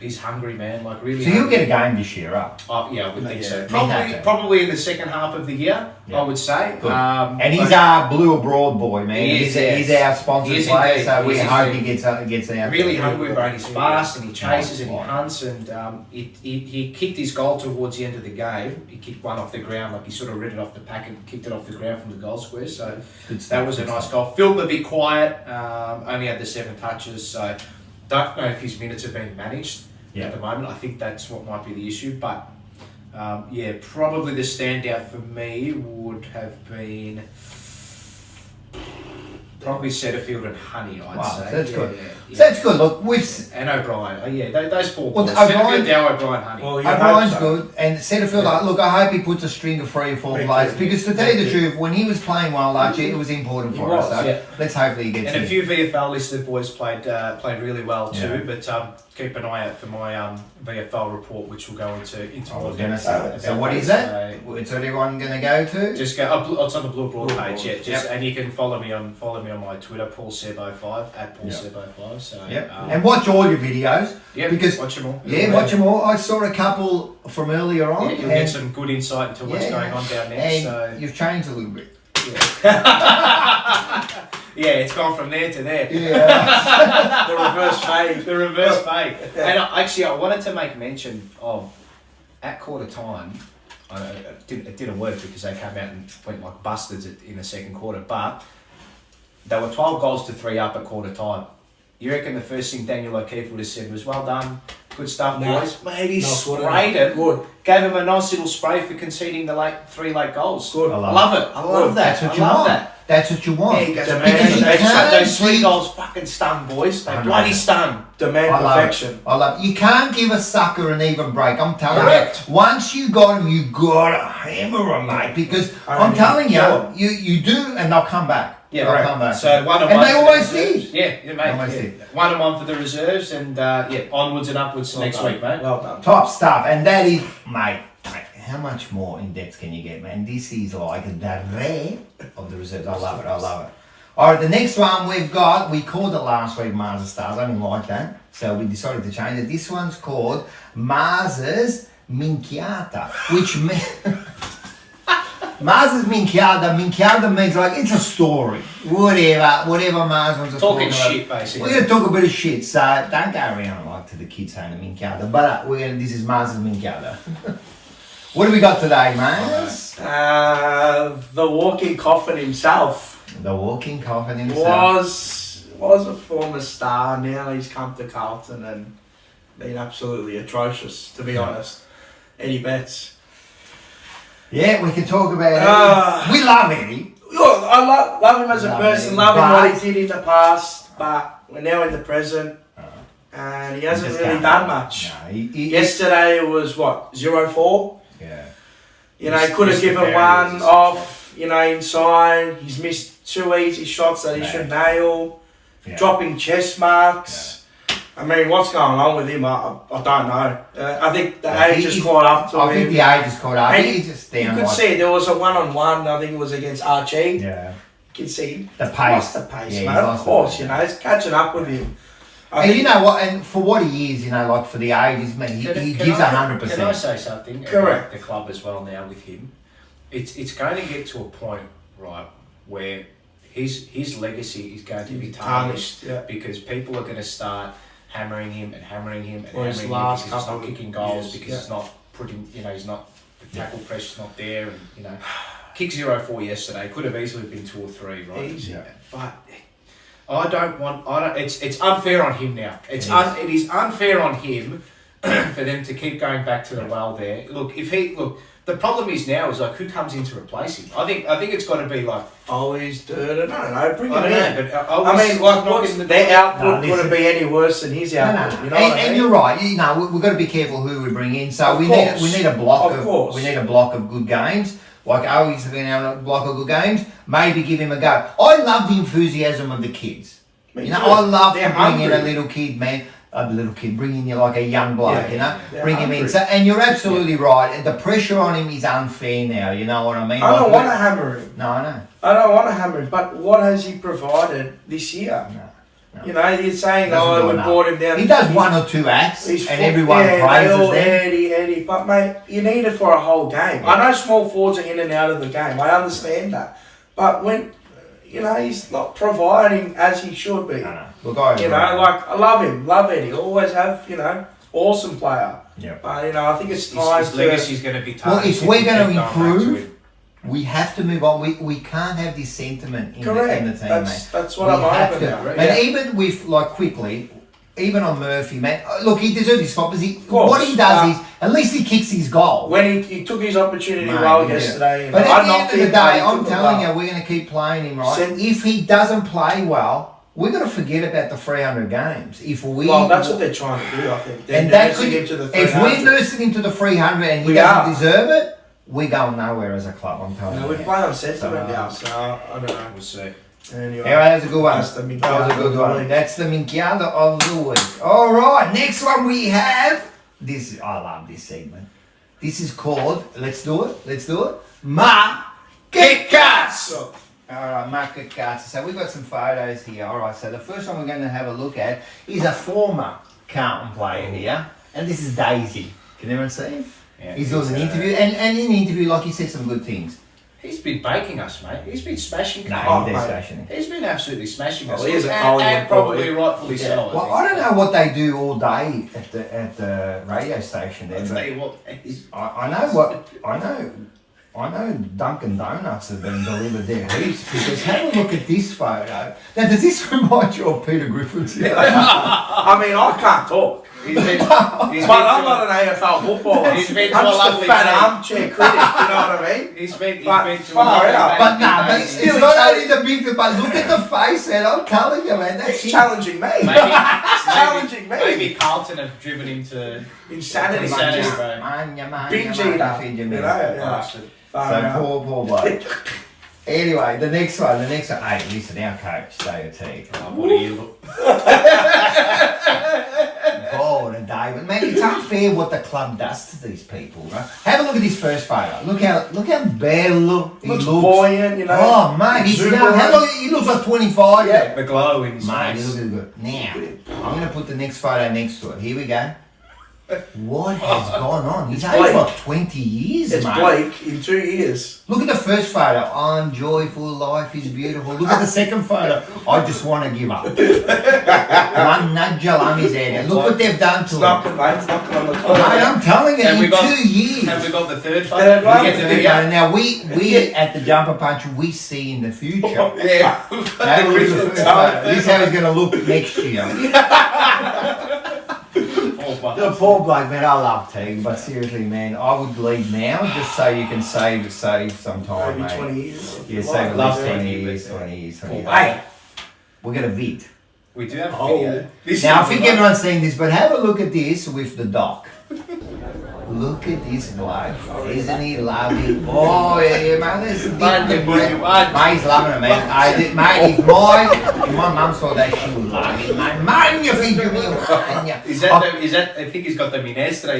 He's hungry, man. Like really. So he'll get a game this year, up. Oh yeah, I would think so. Probably in the second half of the year, I would say. And he's our Blue Abroad boy, man. He's our sponsored player, so we hope he gets out. Really hungry, bro. He's fast and he chases and he hunts and he kicked his goal towards the end of the game. He kicked one off the ground, like he sort of read it off the pack and kicked it off the ground from the goal square. So that was a nice goal. Phil a bit quiet. Only had the 7 touches, so don't know if his minutes are being managed. At the moment, I think that's what might be the issue. But probably the standout for me would have been probably Setterfield and Honey. I'd say that's good. That's good. Look, and O'Brien. Those 4. Well, Setterfield, Dow, O'Brien, Honey. O'Brien's good, and Setterfield. Look, I hope he puts a string of 3 or 4 players because to tell you the truth, when he was playing well last year, it was important for us. So let's hopefully he gets. And a few VFL listed boys played really well too. But keep an eye out for my VFL report, which will go into more depth. So what is that? What's everyone going to go to? Just go. It's on the Blue Broad page. And you can follow me on my Twitter, PaulSebo5 at PaulSebo5. So and watch all your videos. Because watch them all. Watch them all. I saw a couple from earlier on. You'll get some good insight into what's going on down there. And so you've changed a little bit. It's gone from there to there. The reverse fade. The reverse fade. And I wanted to make mention of at quarter time. It didn't work because they came out and went like bastards in the second quarter, but they were 12 goals to 3 up at quarter time. You reckon the first thing Daniel O'Keefe would have said was, well done, good stuff, boys. Mate, he sprayed it. Good. Gave him a nice little spray for conceding the 3 late goals. Good. I love it. I love that. That's what you want. That's what you want. Yeah, he goes, Demand "Man, perfection. those 3 goals fucking stun, boys. They 100%. bloody stun." Demand I love perfection. it. I love it. You can't give a sucker an even break. I'm telling Correct. you. Once you got him, you got to hammer him, mate. Because I'm telling you do, and they'll come back. Yeah, they'll right. come back. So 1-1. And they for the always reserves. did. Yeah, mate. Always Yeah. did. 1-1 for the reserves, and onwards and upwards Well next done. week, mate. Well done. Top stuff. And that is, mate, how much more in depth can you get, man? This is like the rare of the reserves. I love it. I love it. All right, the next one we've got, we called it last week Mars of Stars. I didn't like that. So we decided to change it. This one's called Mars's Minchiata, which means... Mars's Minchiata. Minchiata means like, it's a story. Whatever Mars wants to talk Talking about. shit, basically. We're going to talk a bit of shit, so don't go around like to the kids saying the Minchiata. But this is Mars's Minchiata. What do we got today, Mars? The walking coffin himself The walking coffin himself. was a former star. Now he's come to Carlton and been absolutely atrocious, to be honest. Eddie Betts. Yeah, we can talk about Eddie. We love Eddie. Look, I love him as a Love person, him, love him but- what he did in the past, but we're now in the present and he hasn't Just really can't done do it. much. No, he- Yesterday it was what, 0-4? Yeah. You know, he could have Mr. given Barry one was- off, you know, inside. He's missed 2 easy shots that he should nail. Yeah. Dropping chest marks. I mean, what's going on with him? I don't know. I think the age has caught up to I him. think the age has caught up. And He's just You down could like... see there was a one-on-one, I think it was against Archie. Yeah. You could see The he pace. lost the pace, Yeah, he man. lost Of the course, pace. you know, it's catching up with him. I And think- you know what? And for what he is, you know, like for the age, he gives 100%. Can I say something? Correct. About the club as well now with him. It's going to get to a point, right, where his legacy is going to be tarnished yeah. because people are going to start hammering him and hammering him and For his hammering him last because he's couple not of kicking goals, years, because yeah. he's not putting, he's not, the tackle pressure's not there, and kick 0-4 yesterday, could have easily been 2 or 3, right? Easy. Yeah. But it's unfair on him now. It is unfair on him for them to keep going back to the well there. The problem is now is like who comes in to replace him. I think it's got to be like Always dirt. I don't know. Bring I him don't in. know, but I mean, like, what's knocking their output No, couldn't be any worse than his output. You know what I mean? And you're right. You know, we've got to be careful who we bring in. So Of we course. need a block Of of course. we need a block of good games. Like Owies have been able to block of good games. Maybe give him a go. I love the enthusiasm of the kids. Me You know, too. I love They're to bring in a hungry. little kid, man. A little kid, bring in you like a young bloke, Yeah, you know, they're bring him in. hungry. So, and you're absolutely right. And the pressure on him is unfair now. You know what I mean? I don't Like, want to hammer him. No, I know. I don't want to hammer him. But what has he provided this year? No. You know, you're saying, Doesn't do we enough. brought him down. He does 1 or 2 acts, and He's everyone they praises all them. Eddie. But mate, you need it for a whole game. I know small forwards are in and out of the game. I understand that. But when, he's not providing as he should be. No. Look, I agree. I love him. Love Eddie. Always have, awesome player. Yeah. But, I think it's time his to... legacy's going to be Well, tarnished. if we're we going to keep back to improve, him. we have to move on. We can't have this sentiment in Correct. the team, That's what we I'm have hoping to. now. And Yeah. even with, quickly, even on Murphy, man, look, he deserves his spot, because course. what he does is, at least he kicks his goal. When he took his opportunity Mate, well yeah. yesterday. But I at the knocked end of the him, day, but he I'm took it telling well. you, we're going to keep playing him, right? Send- If he doesn't play well, we're going to forget about the 300 games. If we... Well, that's what they're trying to do, I think. They're And that nursing could, him to the if 300. we're nursing him to the 300 and he We doesn't are. deserve it, we're going nowhere as a club, I'm telling No, you. we play on sentiment So, now, so I don't know. We'll see. Anyway, Yeah, that was a good one. That's the Minchiata That was a of good the one. week. That's the Minchiata of the week. All right, next one we have. This I love this segment. This is called. Let's do it. Market Cuts. So, All right, market cuts. So we've got some photos here. All right. So the first one we're going to have a look at is a former Carlton player here, and this is Daisy. Can everyone see him? Yeah, He's doing an interview, and in the interview, like he said, some good things. He's been baking us, mate. He's been smashing. No, us. he's mate. smashing. He's been absolutely smashing us. Well, he is a and Collingwood probably boy. rightfully so. Well, I don't know what they do all day at the radio station there, I'll tell but you what, he's, I know what I know. I know Dunkin' Donuts have been delivered there heaps, because have a look at this photo. Now, does this remind you of Peter Griffin's? I mean, I can't talk. But I'm not an AFL footballer. He's been to I'm a just a lovely fat team. armchair critic, you know what I mean? He's been to Far a out. But nah, but it's Still not only the big, but look at the face, and I'm telling you, man, that's It's it. challenging me. Challenging me. Maybe Carlton have driven him to Insanity. Insanity, Just bro. binge eater. You know? Yeah. Bastard. Far So out. poor bloke. Anyway, the next one. Hey, listen, our coach, David T. Oh, what do you look? Oh, and David, man, it's unfair what the club does to these people, right? Have a look at this first photo. Look how bad he looks. Buoyant, you know. Oh, mate, he's young. He looks like 25. Yeah. The glow in his Mate, he face. looks good. Now, I'm going to put the next photo next to it. Here we go. What has gone on? He's only got 20 years, It's mate. Blake in 2 years. Look at the first photo. I'm joyful, life is beautiful. Look at the second photo. I just want to give up. One nudgel on his head. And look what they've done to him. Knocking, mate. It's knocking on the Mate, corner. I'm telling you, Have we in got- 2 years. Have we got the third photo? Third one. We get to do that. Now we at the jumper punch we see in the future. Yeah. Have a look at the first photo. This is how he's going to look next year. The poor bloke, man. I love Teague, but seriously, man, I would leave now just so you can save some time, Maybe mate. 20 years. Yeah, save at Love least 20 Teague, years, but, 20 years, 20 years. Poor Hey, we're going to vid. We do have a Oh. video. This Now, I is think the one. everyone's seen this, but have a look at this with the doc. Look at this bloke. Isn't he lovely? Oh, yeah, man. This is Man, the you bread. want- Mate, he's loving it, man. Mate, if my mum saw that, she would love it, man. Man, you feed your meal, man. Is that I think he's got the minestra.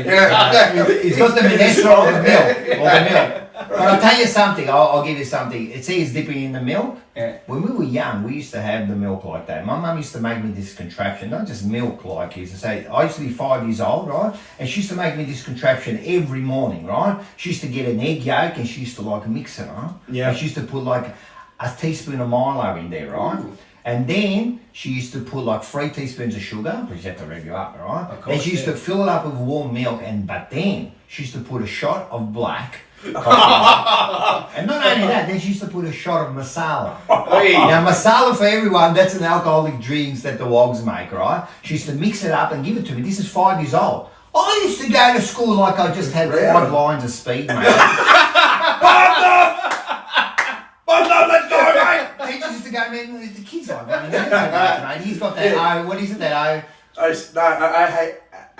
He's got the minestra or the milk. But I'll tell you something. I'll give you something. It says dipping in the milk. Yeah. When we were young, we used to have the milk like that. My mum used to make me this contraption, not just milk like you used to say. I used to be 5 years old, right? And she used to make me this contraption every morning, right? She used to get an egg yolk and she used to like mix it, right? Yeah. And she used to put like a teaspoon of Milo in there, right? Ooh. And then she used to put like 3 teaspoons of sugar, because you have to rev it up, right? Of course, And she used yeah. to fill it up with warm milk, but then she used to put a shot of black. And not only that, then she used to put a shot of masala. Hey. Now, masala for everyone, that's an alcoholic drinks that the wogs make, right? She used to mix it up and give it to me. This is 5 years old. I used to go to school like I just had 5 lines of speed, mate. Let's go, mate! Teachers used to go, man, the kid's like, man, mate. He's got that O, what is it, that O?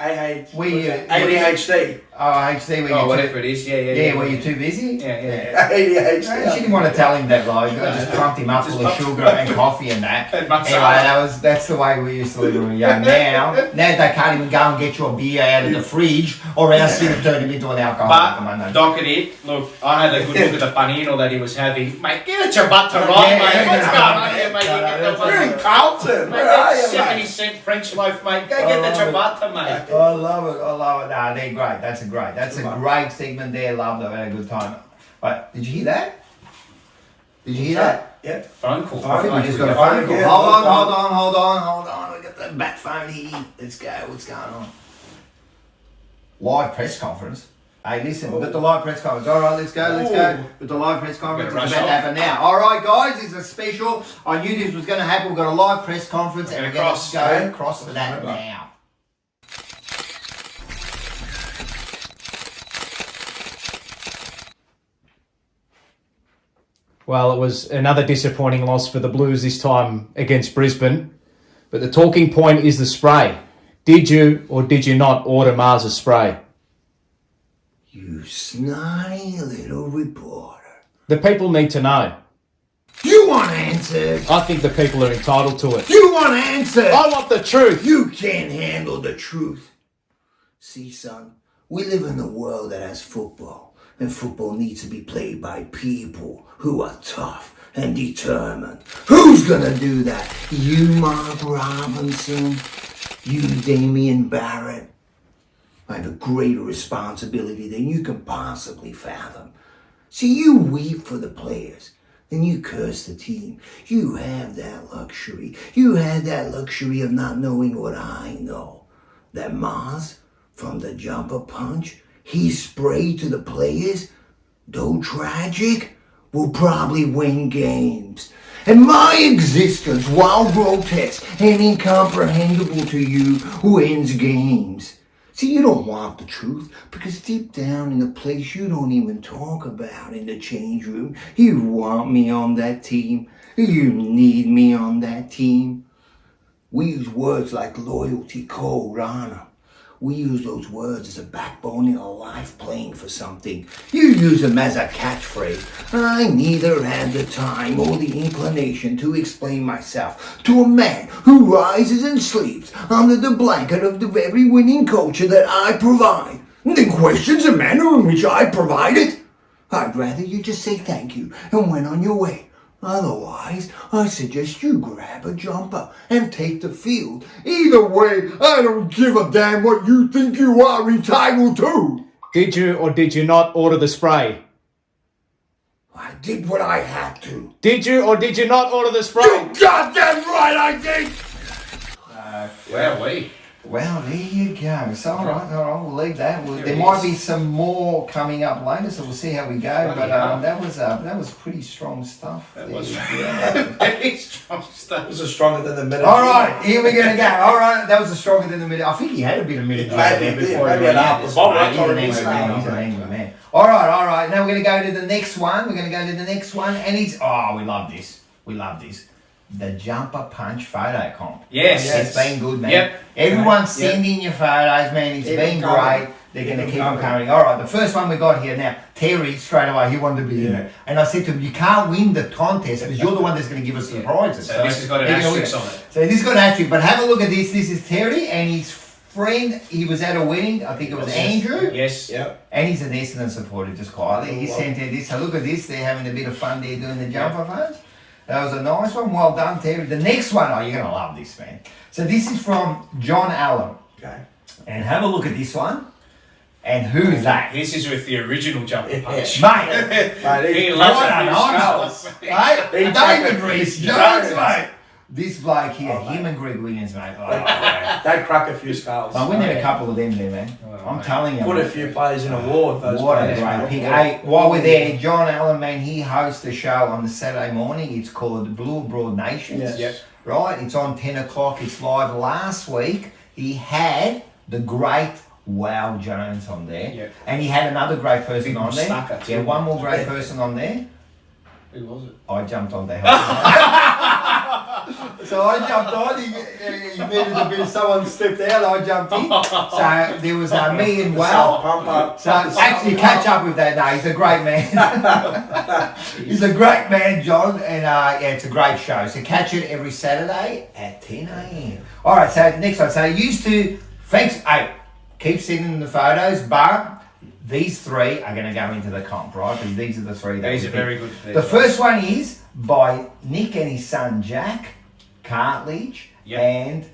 I hate Where you... ADHD. Oh, HD, where Oh, you're whatever too... it is. Yeah. Yeah, where you're too busy? Yeah. She ADHD. didn't want to tell him that, like, I just pumped him up full of sugar and coffee and that. And Anyway, masala. that's the way we used to live when we were young. Now they can't even go and get you a beer out of the fridge, or else you've turned him into an alcoholic. But Doherty, look, I had a good look at the panino that he was having. Mate, give it your butt to right, Yeah, mate. yeah, What's yeah. going on here, mate? You get the You're in butter. Carlton. Mate, Where are get you, 70-cent French loaf, mate. Go I get the love it. ciabatta, mate. I love it. Nah, they're great. That's a great segment there. Love them. Had a good time. But did you hear that? Did you hear that? Yeah. Phone call. I think we just got a phone phone call. again. Hold on. We got the bat phone here. Let's go. What's going on? Live press conference. Hey, listen, we've got the live press conference. All right, let's go. With the live press conference, We're it's gonna about to rush happen now. All right, guys, this is a special. I knew this was going to happen. We've got a live press conference, and We're we're gonna going to cross. go across to that now. Well, it was another disappointing loss for the Blues, this time against Brisbane. But the talking point is the spray. Did you or did you not order Mars's spray? You snotty little reporter. The people need to know. You want answers? I think the people are entitled to it. You want answers? I want the truth. You can't handle the truth. See, son, we live in a world that has football, and football needs to be played by people who are tough and determined. Who's gonna do that? You, Mark Robinson? You, Damian Barrett? I have a greater responsibility than you can possibly fathom. See, you weep for the players, then you curse the team. You have that luxury. You had that luxury of not knowing what I know. That Mars, from the jumper punch, he sprayed to the players, though tragic, will probably win games. and my existence, while grotesque and incomprehensible to you, wins games. See, you don't want the truth, because deep down in the place you don't even talk about in the change room, you want me on that team. You need me on that team. We use words like loyalty, code, honor. We use those words as a backbone in a life playing for something. You use them as a catchphrase. I neither had the time or the inclination to explain myself to a man who rises and sleeps under the blanket of the very winning culture that I provide, and then questions the manner in which I provide it. I'd rather you just say thank you and went on your way. Otherwise, I suggest you grab a jumper and take the field. Either way, I don't give a damn what you think you are entitled to. Did you or did you not order the spray? I did what I had to. Did you or did you not order the spray? You goddamn right I did! Where we? Well, there you go. It's all right, we'll leave that. There might be some more coming up later, so we'll see how we go. But that was pretty strong stuff. That was very strong stuff. It was stronger than the minute. All right, here we're going to go. All right, that was stronger than the minute. I think he had a bit of minute there before he went up. He's an angry man. All right. Now we're going to go to the next one. And it's, we love this. The jumper punch photo comp. Yes. It's been good, man. Yep. Everyone's sending your photos, man. It's been great. They're going to keep them coming. All right, the first one we got here now. Terry, straight away, he wanted to be in it. And I said to him, you can't win the contest because you're the one that's going to give us the prizes. So this has got an asterisk on it. So this has got an asterisk. But have a look at this. This is Terry and his friend. He was at a wedding. I think it was Andrew. Yes. Yep. And he's an Essendon supporter, just quietly. He sent in this. So look at this. They're having a bit of fun there doing the jumper phones. That was a nice one. Well done, Terry. The next one, you're going to love this, man. So this is from John Allen. Okay. And have a look at this one. And who's that? This is with the original jumper punch. Mate. He loves What a nice one. Hey, David Reese Jones, mate. This bloke here, him and Greg Williams, mate. They crack a few skulls. We need a couple of them there, man. I'm telling you. Put a few players in a war with those What players. a great pick. Hey, while we're there, John Allen, man, he hosts a show on the Saturday morning. It's called Blue Broad Nations. Yes. Yep. Right? It's on 10 o'clock. It's live. Last week, he had the great Wow Jones on there. Yep. And he had another great person Big on there. Mustafa too. Yeah, one more great person on there. Who was it? I jumped on there. So I jumped on, he needed a bit of someone stepped out, I jumped in. So there was me and Well. So actually catch up with that, no, he's a great man. He's a great man, John, and it's a great show. So catch it every Saturday at 10 a.m. Alright, so next one. So used to, keep sending the photos, but these three are going to go into the comp, right? Because these are the three that These are very good. The first one is by Nick and his son Jack Cartledge, and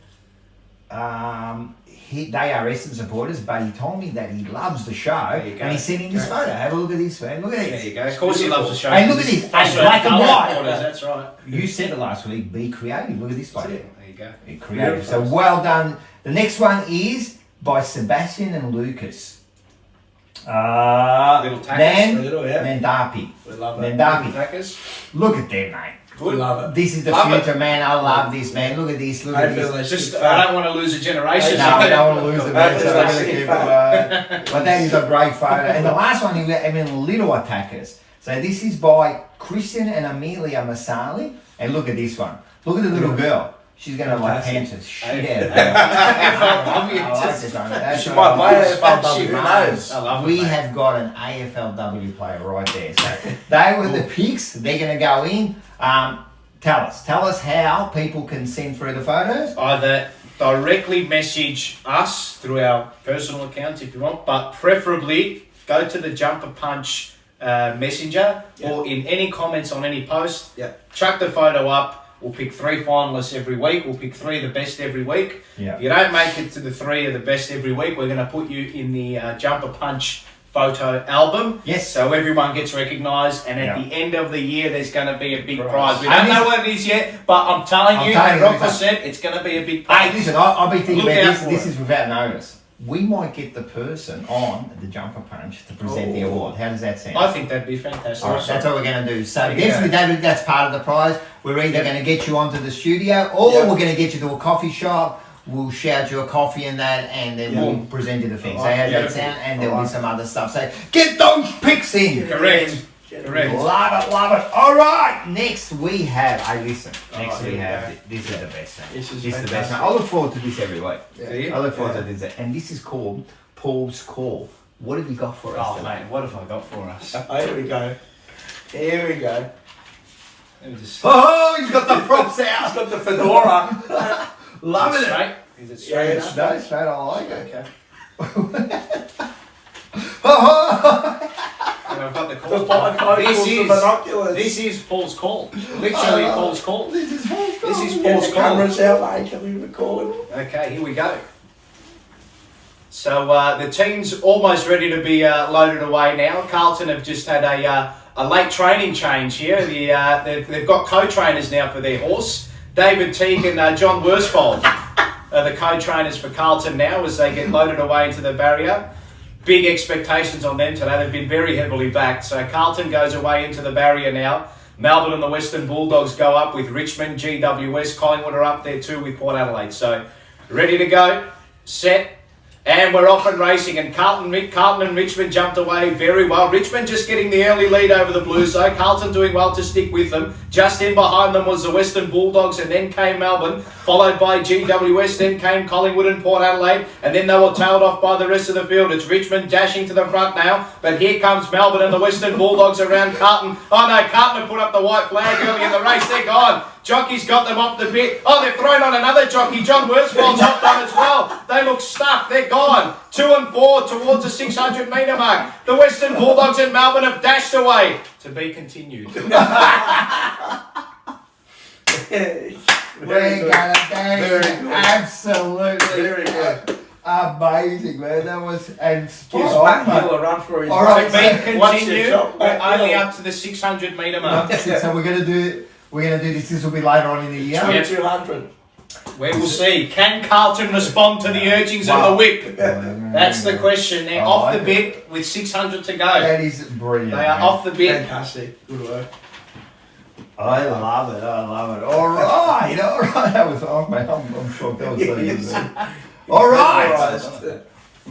they are Essendon supporters, but he told me that he loves the show, and he sent in this photo. Have a look at this, man. Look at this. There you go. Of course he loves the show. Hey, look at this. Hey, black and white. That's right. You said it last week. Be creative. Look at this one. There you go. Be creative. So well done. The next one is by Sebastian and Lucas. Little tackers. Mandapi. We love it. Mandapi. Tackers. Look at them, mate. We love it. This is the future, man. I love this, man. Look at this. Look at this. Just, I don't want to lose a generation. No, I don't want to lose it, man. So I'm That's going to keep it. sick But that is a great photo. And the last one, little attackers. So this is by Christian and Amelia Masali. And look at this one. Look at the little girl. She's going to pants the shit out of her. I like this one. She might play AFL, who knows? We have got an AFLW player right there. So they were the picks. They're going to go in. Tell us how people can send through the photos. Either directly message us through our personal accounts if you want, but preferably go to the Jumper Punch messenger or in any comments on any post. Chuck the photo up. We'll pick 3 finalists every week. We'll pick 3 of the best every week. If you don't make it to the 3 of the best every week, we're going to put you in the Jumper Punch photo album. Yes. So everyone gets recognised, and at the end of the year, there's going to be a big prize. We don't know what it is yet, but I'm telling you, 100%, it's going to be a big prize. Hey, listen, I'll be thinking about this. This is without notice. we might get the person on the Jumper Punch to present the award. How does that sound? I think that'd be fantastic. All right, that's what we're going to do. So definitely that's part of the prize. We're either going to get you onto the studio or we're going to get you to a coffee shop. We'll shout you a coffee and that, and then we'll present you the thing. So how does that sound? And there'll be some other stuff. So get those picks in. Correct. Love it. All right. Next we have. This is the best thing. This is the best thing. I look forward to this every week. I look forward to this, and this is called Paul's Call. What have you got for us? Oh mate, what have I got for us? Here we go. Let me just... Oh, he's got the props out. He's got the fedora. Loving it. Straight? Is it straight? No, straight. I like it. Okay. And I've got the call. This is Paul's Call. Literally Paul's Call. This is Paul's Call. This is Paul's Call. Cameras out, mate. Can we record? Okay, here we go. So the team's almost ready to be loaded away now. Carlton have just had a late training change here. They've got co-trainers now for their horse. David Teague and John Worsfold are the co-trainers for Carlton now as they get loaded away into the barrier. Big expectations on them today. They've been very heavily backed. So Carlton goes away into the barrier now. Melbourne and the Western Bulldogs go up with Richmond, GWS. Collingwood are up there too with Port Adelaide. So ready to go, set, and we're off and racing. And Carlton and Richmond jumped away very well. Richmond just getting the early lead over the Blues though. Carlton doing well to stick with them. Just in behind them was the Western Bulldogs, and then came Melbourne, followed by GWS, then came Collingwood and Port Adelaide, and then they were tailed off by the rest of the field. It's Richmond dashing to the front now, but here comes Melbourne and the Western Bulldogs around Carlton. Oh no, Carlton have put up the white flag early in the race. They're gone. Jockey's got them off the bit. Oh, they've thrown on another jockey. John Worsfold's hopped on as well. They look stuck. They're gone. 2 and 4 towards the 600 metre mark. The Western Bulldogs and Melbourne have dashed away. To be continued. We're gonna do absolutely Very good. amazing, man. That was and Gives Matt Hill a run for his All right, To be Watch continued. it, Jock. We're only up to the 600 metre mark. So we're gonna do this. This will be later on in the year. 200. We will see. Can Carlton respond to the urgings of the whip? That's the question. They're off the bit with 600 to go. That is brilliant. They are man. off the bit. Fantastic. Good work. I love it. All right. That was off, mate. I'm shocked. That was so good. All right.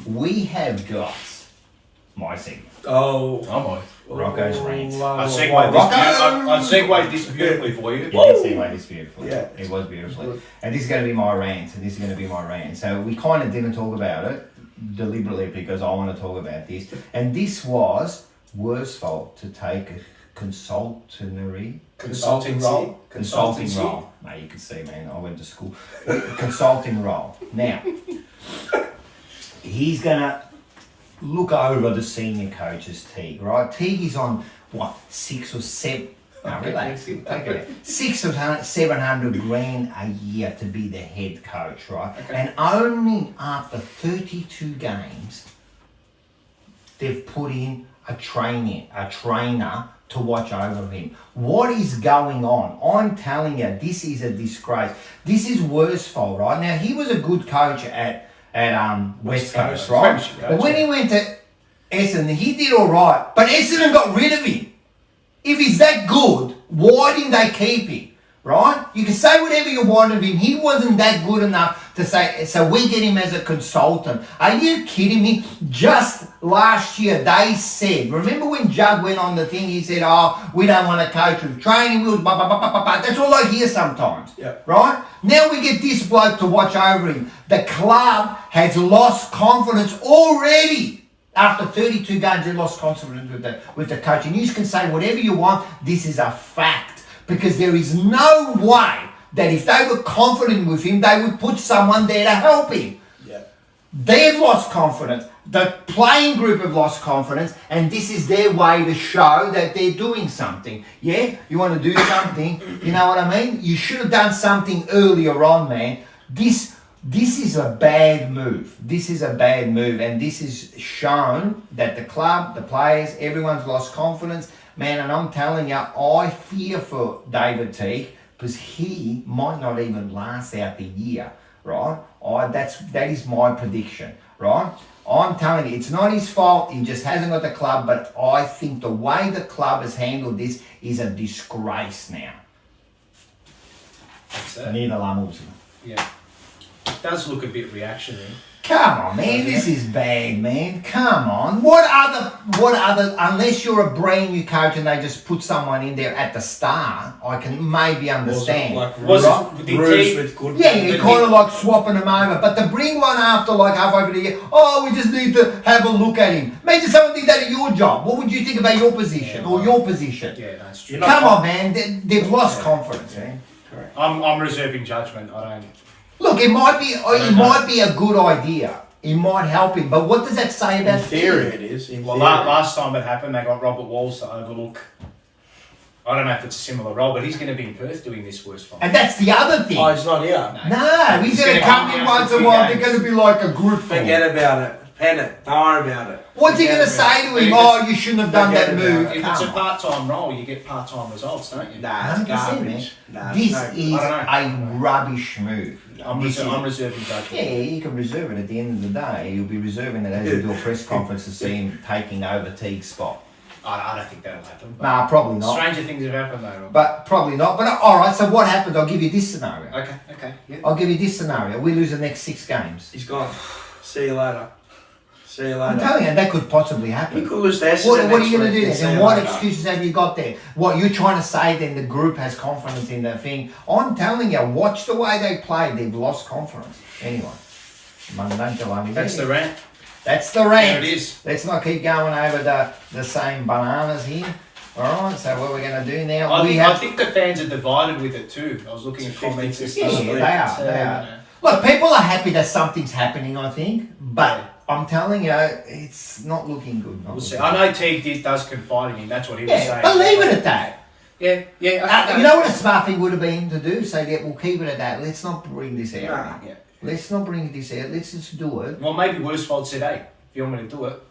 We have got my segment. Oh. Rocco's Rants. I Rocco! segued this beautifully for you. You did segue this beautifully. Yeah. It was beautifully. And this is going to be my rant. So we kind of didn't talk about it deliberately because I want to talk about this. And this was Worsfold to take a consulting role. Mate, you can see, man, I went to school. Consulting role. Now, he's going to look over the senior coaches, Teague, right? Teague is on, 6 or 7... No, relax. Take it out. 600 or 700 grand a year to be the head coach, right? Okay. And only after 32 games, they've put in a trainer to watch over him. What is going on? I'm telling you, this is a disgrace. This is Worsfold, right? Now, he was a good coach at West Coast, right? But when he went to Essendon, he did all right. But Essendon got rid of him. If he's that good, why didn't they keep him? Right? You can say whatever you want of him. He wasn't that good enough to say, so we get him as a consultant. Are you kidding me? Just last year, they said, remember when Judd went on the thing, he said, oh, we don't want to coach with training wheels, blah, blah, blah, blah, blah. That's all I hear sometimes. Yep. Right? Now we get this bloke to watch over him. The club has lost confidence already. After 32 games, they lost confidence with the coach. And you can say whatever you want. This is a fact. Because there is no way that if they were confident with him, they would put someone there to help him. Yeah. They've lost confidence. The playing group have lost confidence. And this is their way to show that they're doing something. Yeah? You want to do something? You know what I mean? You should have done something earlier on, man. This is a bad move. This is a bad move. And this is shown that the club, the players, everyone's lost confidence. Man, and I'm telling you, I fear for David Teague because he might not even last out the year, right? That is my prediction. right? I'm telling you, it's not his fault. He just hasn't got the club. But I think the way the club has handled this is a disgrace now. That's it. Neither Lammles. Yeah. It does look a bit reactionary. Come on, man. This is bad, man. Come on. What other, unless you're a brand new coach and they just put someone in there at the start, I can maybe understand. Was Right? it, did Bruce he, with good. Yeah, you're kind of like swapping them over. But to bring one after like halfway through the year, oh, we just need to have a look at him. Imagine someone did that at your job. What would you think about your position or your position? yeah, that's true. Come on, man. They've lost confidence, man. Correct. I'm reserving judgment. I don't. Look, it might be a good idea. It might help him. But what does that say about In theory, it is. In Well, theory. last time it happened, they got Robert Walls to overlook. I don't know if it's a similar role, but he's going to be in Perth doing this worst fight. And that's the other thing. Oh, he's not here. No, he's going to come in once in a while. They're going to be like a group. Forget about it. Pen it. Don't worry about it. What's he Forget going to about say it. to him? Oh, you shouldn't have done that Forget about move. it. If it's a Come on. part-time role, you get part-time results, don't you? Nah, it's 100%, man. garbage. Nah, This no, is I don't know. a rubbish move. I'm reserving judgment. Yeah, you can reserve it at the end of the day. You'll be reserving it as you do a press conference to see him taking over Teague's spot. I don't think that'll happen. but Nah, probably not. Stranger things have happened though. But probably not. But all right, so what happens? I'll give you this scenario. Okay, yeah. I'll give you this scenario. We lose the next 6 games. He's gone. See you later. See you I'm later. telling you, that could possibly happen. He could lose to Essendon What are next you going to week do and then? see And you what later. excuses have you got there? What you're trying to say then the group has confidence in the thing. I'm telling you, watch the way they play. They've lost confidence. Anyway, That's the rant. That's the rant. There it is. Let's not keep going over the same bananas here. All right, so what we're going to do now? I think the fans are divided with it too. I was looking at comments and Yeah, stuff. they are. They are. Look, people are happy that something's happening, I think, but I'm telling you, it's not looking good. We'll see. I know Teague does confide in him. That's what he was Yeah, saying. but leave it at that. Yeah. You know what a smart thing would have been to do? Say, yeah, we'll keep it at that. Let's not bring this out. Nah. Yeah. Let's not bring this out. Let's just do it. Well, maybe Worsfold said, "Hey, if you want me to do it,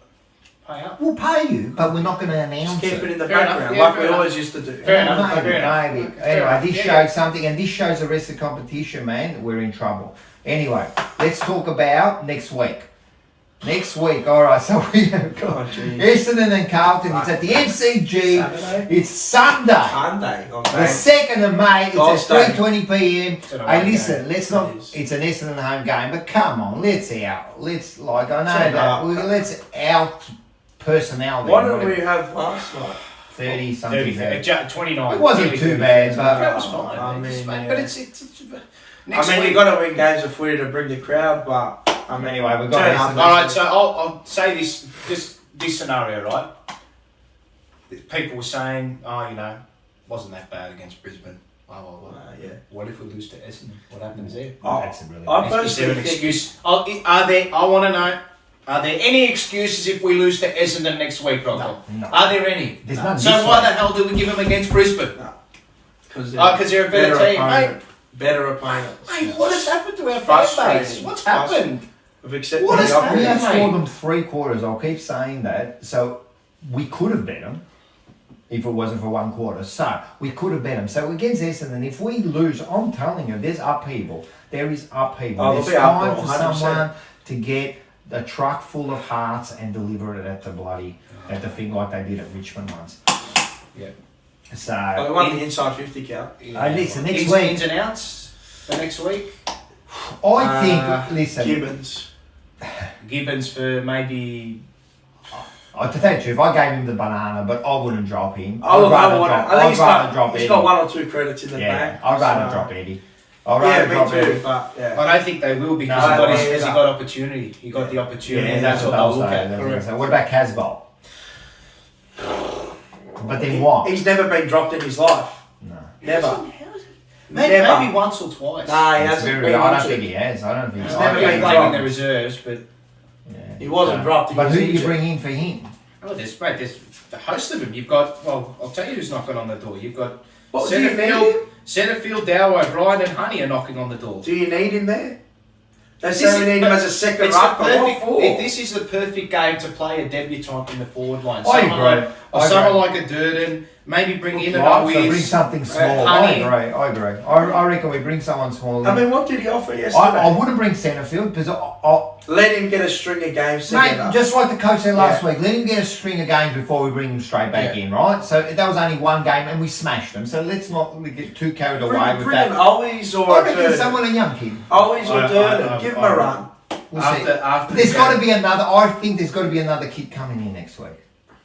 pay up." We'll pay you, but we're not going to announce Just keep it in the Fair enough, background, yeah, like fair we enough. always used to do. Fair enough. Maybe, Fair enough. maybe. Fair Anyway, enough. this Yeah. shows something, and this shows the rest of the competition, man. We're in trouble. Anyway, let's talk about next week. Next week, all right. So we have got Oh, geez. Essendon and Carlton. It's at the MCG. Saturday? It's Sunday. Sunday. The Okay. 2nd of May, it's God's at day. 3:20 p.m. It's an Hey, away listen, let's not. It is. It's an Essendon home game, but come on, let's out. Let's I know Turn that. up. Let's out personnel. What then, did we whatever. have last night? 30 something. 29. It wasn't nearly too 30. bad, but That was fine. I mean, But yeah. it's next I mean, week. you got to win games of footy to bring the crowd, but I mean, Anyway, we've got turn Essendon. up. All right, so I'll say this scenario, right? People were saying, oh, wasn't that bad against Brisbane. Blah, blah, blah. Yeah. What if we lose to Essendon? What happens there? Oh, That's a really I Is there personally an think excuse? I want to know, are there any excuses if we lose to Essendon next week, Rocco? No. Are there any? There's none So this why way. the hell do we give them against Brisbane? because Because they're a better team, opponent. Better opponent. Mate, what has happened to our fan Frustrating. base? What's happened? We've accepted What the is We opposite. have mate? scored them 3 quarters. I'll keep saying that. So we could have bet them if it wasn't for 1 quarter. So we could have bet them. So against Essendon, if we lose, I'm telling you, there's upheaval. There is upheaval. Oh, There's there'll be time upheaval, for 100%. someone to get a truck full of hearts and deliver it at the thing like they did at Richmond once. Yeah. So Oh, we won the inside 50 count. listen, next ins, week- ins and outs for next week. I think, listen, Gibbons. Gibbons for maybe. to tell you the truth, I gave him the banana, but I wouldn't drop him. I think I'd he's rather drop he's Eddie. got 1 or 2 credits in the Yeah, bag. I'd rather so- drop Eddie. I'd rather Yeah, drop me too, Eddie. but yeah. I don't think they will because No, he got me his, either. he got opportunity. He got the opportunity. Yeah, and that's what they'll they'll look say. at. That's what they'll Correct. say. What about Casbolt? But then what? He's never been dropped in his life. No. Never. Maybe, Never. maybe once or twice. Nah, he It's hasn't very- been. I don't injured. think he has. I don't think He's so. never He's been playing in dropped. the reserves, but Yeah. He wasn't dropped. He But was who do you injured. bring in for him? there's a host of them. You've got, well, I'll tell you who's knocking on the door. You've got What, do you need him? Centrefield, Dower, Bryan and Honey are knocking on the door. Do you need him there? They This say is- we need him but as a second It's the ruck. But what perfect, for? this is the perfect game to play a debutant in the forward line. I Someone agree. like, or I someone agree. like a Durden, maybe bring in an Right, so bring always. something small. Honey. I agree. I reckon we bring someone small. I mean, what did he offer yesterday? I wouldn't bring Centrefield because Let him get a string of games mate, together. just like the coach said last week, let him get a string of games before we bring him straight back in, right? So that was only one game and we smashed them. So let's not get too carried away with bring that. an Always or I a reckon Durden. someone, a young kid. Always or Durden. Give him a run. We'll see. After There's the got to game. be another. I think there's got to be another kid coming in next week.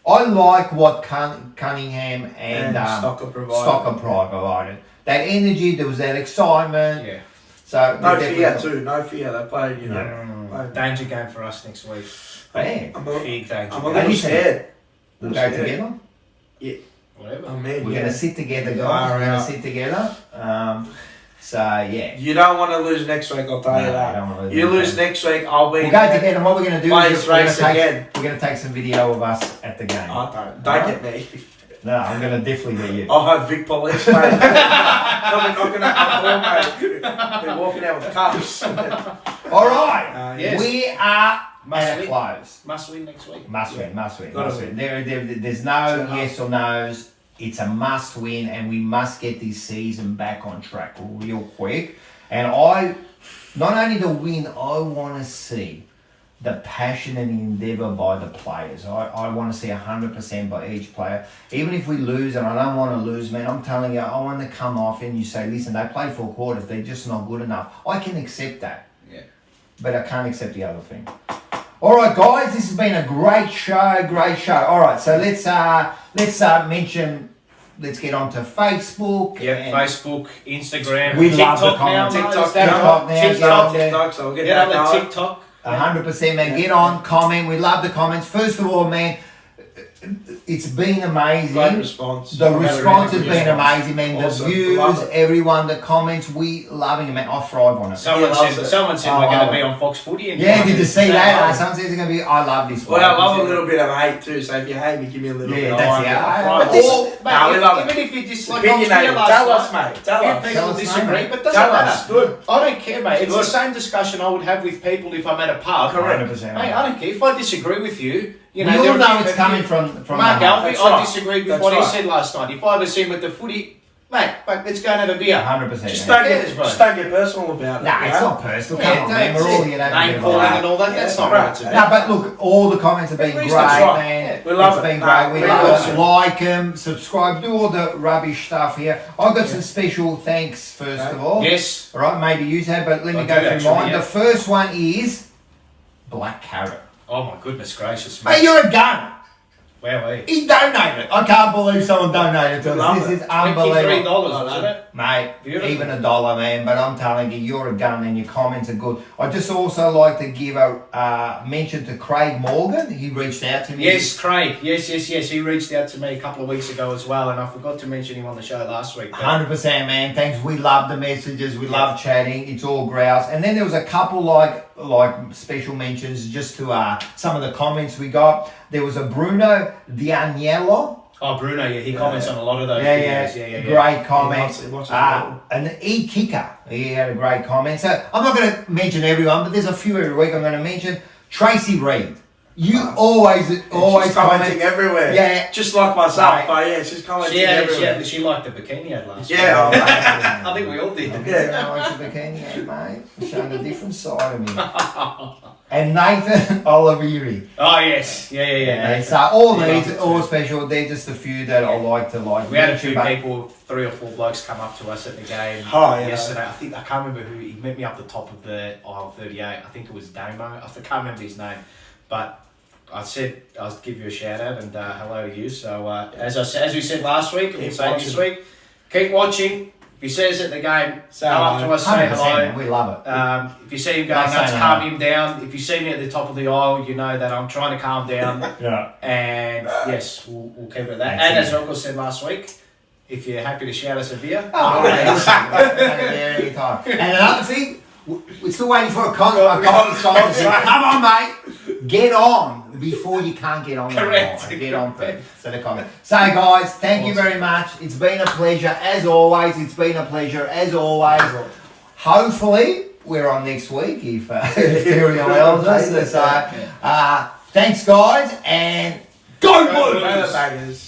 I like what Cunningham and Stocker provided. That energy, there was that excitement. Yeah. So No they fear definitely- too. No fear. They played, you know. played- Danger game for us next week. Man, I'm a, Big danger I'm a game. little Listen. scared. we'll go together. Whatever. I mean, We're yeah. gonna sit together, guys. Far We're gonna out. sit together. So yeah. You don't want to lose next week, I'll tell No, you I that. don't wanna lose You next lose week. next week, I'll be We'll go together, and what we're gonna do Players is we're race again. gonna take some video of us at the game. Don't Alright. get me. No, I'm gonna definitely get you. I'll have Vic Police, mate. They'll be knocking at my door, mate. They're walking out with cuffs. All right, Yes. we are Must at a win. close. Must win next week. Must win, must win, Gotta must win. win. There's no yes or no's. It's a must win, and we must get this season back on track real quick. And I, not only to win, I want to see the passion and endeavour by the players. I want to see 100% by each player. Even if we lose, and I don't want to lose, man, I'm telling you, I want to come off and you say, listen, they played 4 quarters, they're just not good enough. I can accept that. Yeah. But I can't accept the other thing. All right, guys, this has been a great show, great show. All right, so let's mention. Let's get onto Facebook. Yep, and Facebook, Instagram, We love the TikTok now. comments. TikTok TikTok now, get on there. TikTok, so we'll get Get that on the going. TikTok. 100%, man. Get on, comment. We love the comments. First of all, man, it's been amazing. Great response. The We've had a response has really good been response. amazing, man. Awesome. The views, Love it. everyone, the comments, we loving it, man. I thrive on it. Someone loves said, it. someone said Oh, we're going love to be it. on Fox Footy. And Yeah, did you see that? Oh. Someone says it's going to be, I love this one. Well, I love a little bit of hate too, so if you hate me, give me a little bit Yeah, of that's like it. it. But This, all- mate, Nah, we love even if you dislike Opinionated. Tell us, mate. mate. Tell us. People Tell us, disagree, mate. but doesn't Tell matter. us. Good. I don't care, mate. It's Good. the same discussion I would have with people if I'm at a pub. Correct. 100%. Mate, I don't care. If I disagree with you, you know, we there all are know a few- it's coming from Mark the heart. Alvey, That's I right. disagreed with That's what he right. said last night. If I was him with the footy, mate, let's go and have a beer. 100%. Just man. don't get personal about it. Nah, you it's know? not personal. Yeah, Come on, man. that's We're all it. here having a Name bit of a calling laugh. and all that. That's not right. right to me. No, but look, all the comments have been great, That's right. man. We love It's it. been Nah, great. We we love love it. it. Like them, subscribe, do all the rubbish stuff here. I've got some special thanks first of all. Yes. All right, maybe you have, but let me I go do through actually, mine. yeah. The first one is Black Carrot. Oh my goodness gracious, Mate, mate. you're a gunner. Wow, He donated. I can't believe someone donated to us. Love This it. is unbelievable. $23, wasn't it? Mate, Beautiful. even $1, man. But I'm telling you, you're a gun and your comments are good. I just also like to give a mention to Craig Morgan. He reached out to me. Yes, Craig. Yes. He reached out to me a couple of weeks ago as well, and I forgot to mention him on the show last week. but- 100%, man. Thanks. We love the messages. We love chatting. It's all grouse. And then there was a couple like special mentions just to some of the comments we got. There was a Bruno Dianiello. Oh, Bruno, yeah, he comments on a lot of those Yeah. videos. Yeah. Great comment. He wants to An E-Kicker. He had a great comment. So I'm not going to mention everyone, but there's a few every week I'm going to mention. Tracy Reed. You always She's comment. commenting everywhere. Yeah. Just like myself, Right. but yeah, she's commenting She everywhere. liked the bikini ad last week. Yeah, I think we all did. Yeah, I like the bikini, mate. Showing a different side of me. And Nathan Oliveri. Oh, yes. Yeah. Yeah, so all these, all special. They're just a few that I like to like. We had a few But people, 3 or 4 blokes come up to us at the game Oh, yeah. yesterday. I can't remember who, he met me up the top of the aisle 38. I think it was Damo. I can't remember his name. But I said I'll give you a shout out and hello to you. So as we said last week, and we'll say this week, keep watching. If he says at the game, come up to us, say 100%, hello. man, we love it. If you see him going Say nuts, no. calm him down. If you see me at the top of the aisle, you know that I'm trying to calm down. Yeah. And yes, we'll keep it at that. That's And it. as Rocco said last week, if you're happy to shout us a beer, Oh, there anytime. And another thing, we're still waiting for a comment. Come on, mate. Get on before you can't get on. Correct. Get on first. So the comment. So guys, thank you very much. It's been a pleasure as always. Hopefully we're on next week if everyone else does. So thanks guys and go Blues. Bangers.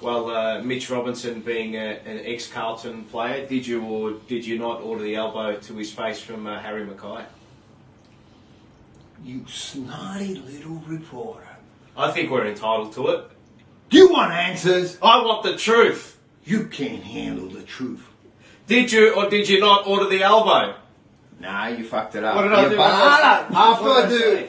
Well, Mitch Robinson being an ex-Carlton player, did you or did you not order the elbow to his face from Harry Mackay? You snotty little reporter. I think we're entitled to it. Do you want answers? I want the truth. You can't handle the truth. Did you or did you not order the elbow? Nah, you fucked it up. What did I do? After I do,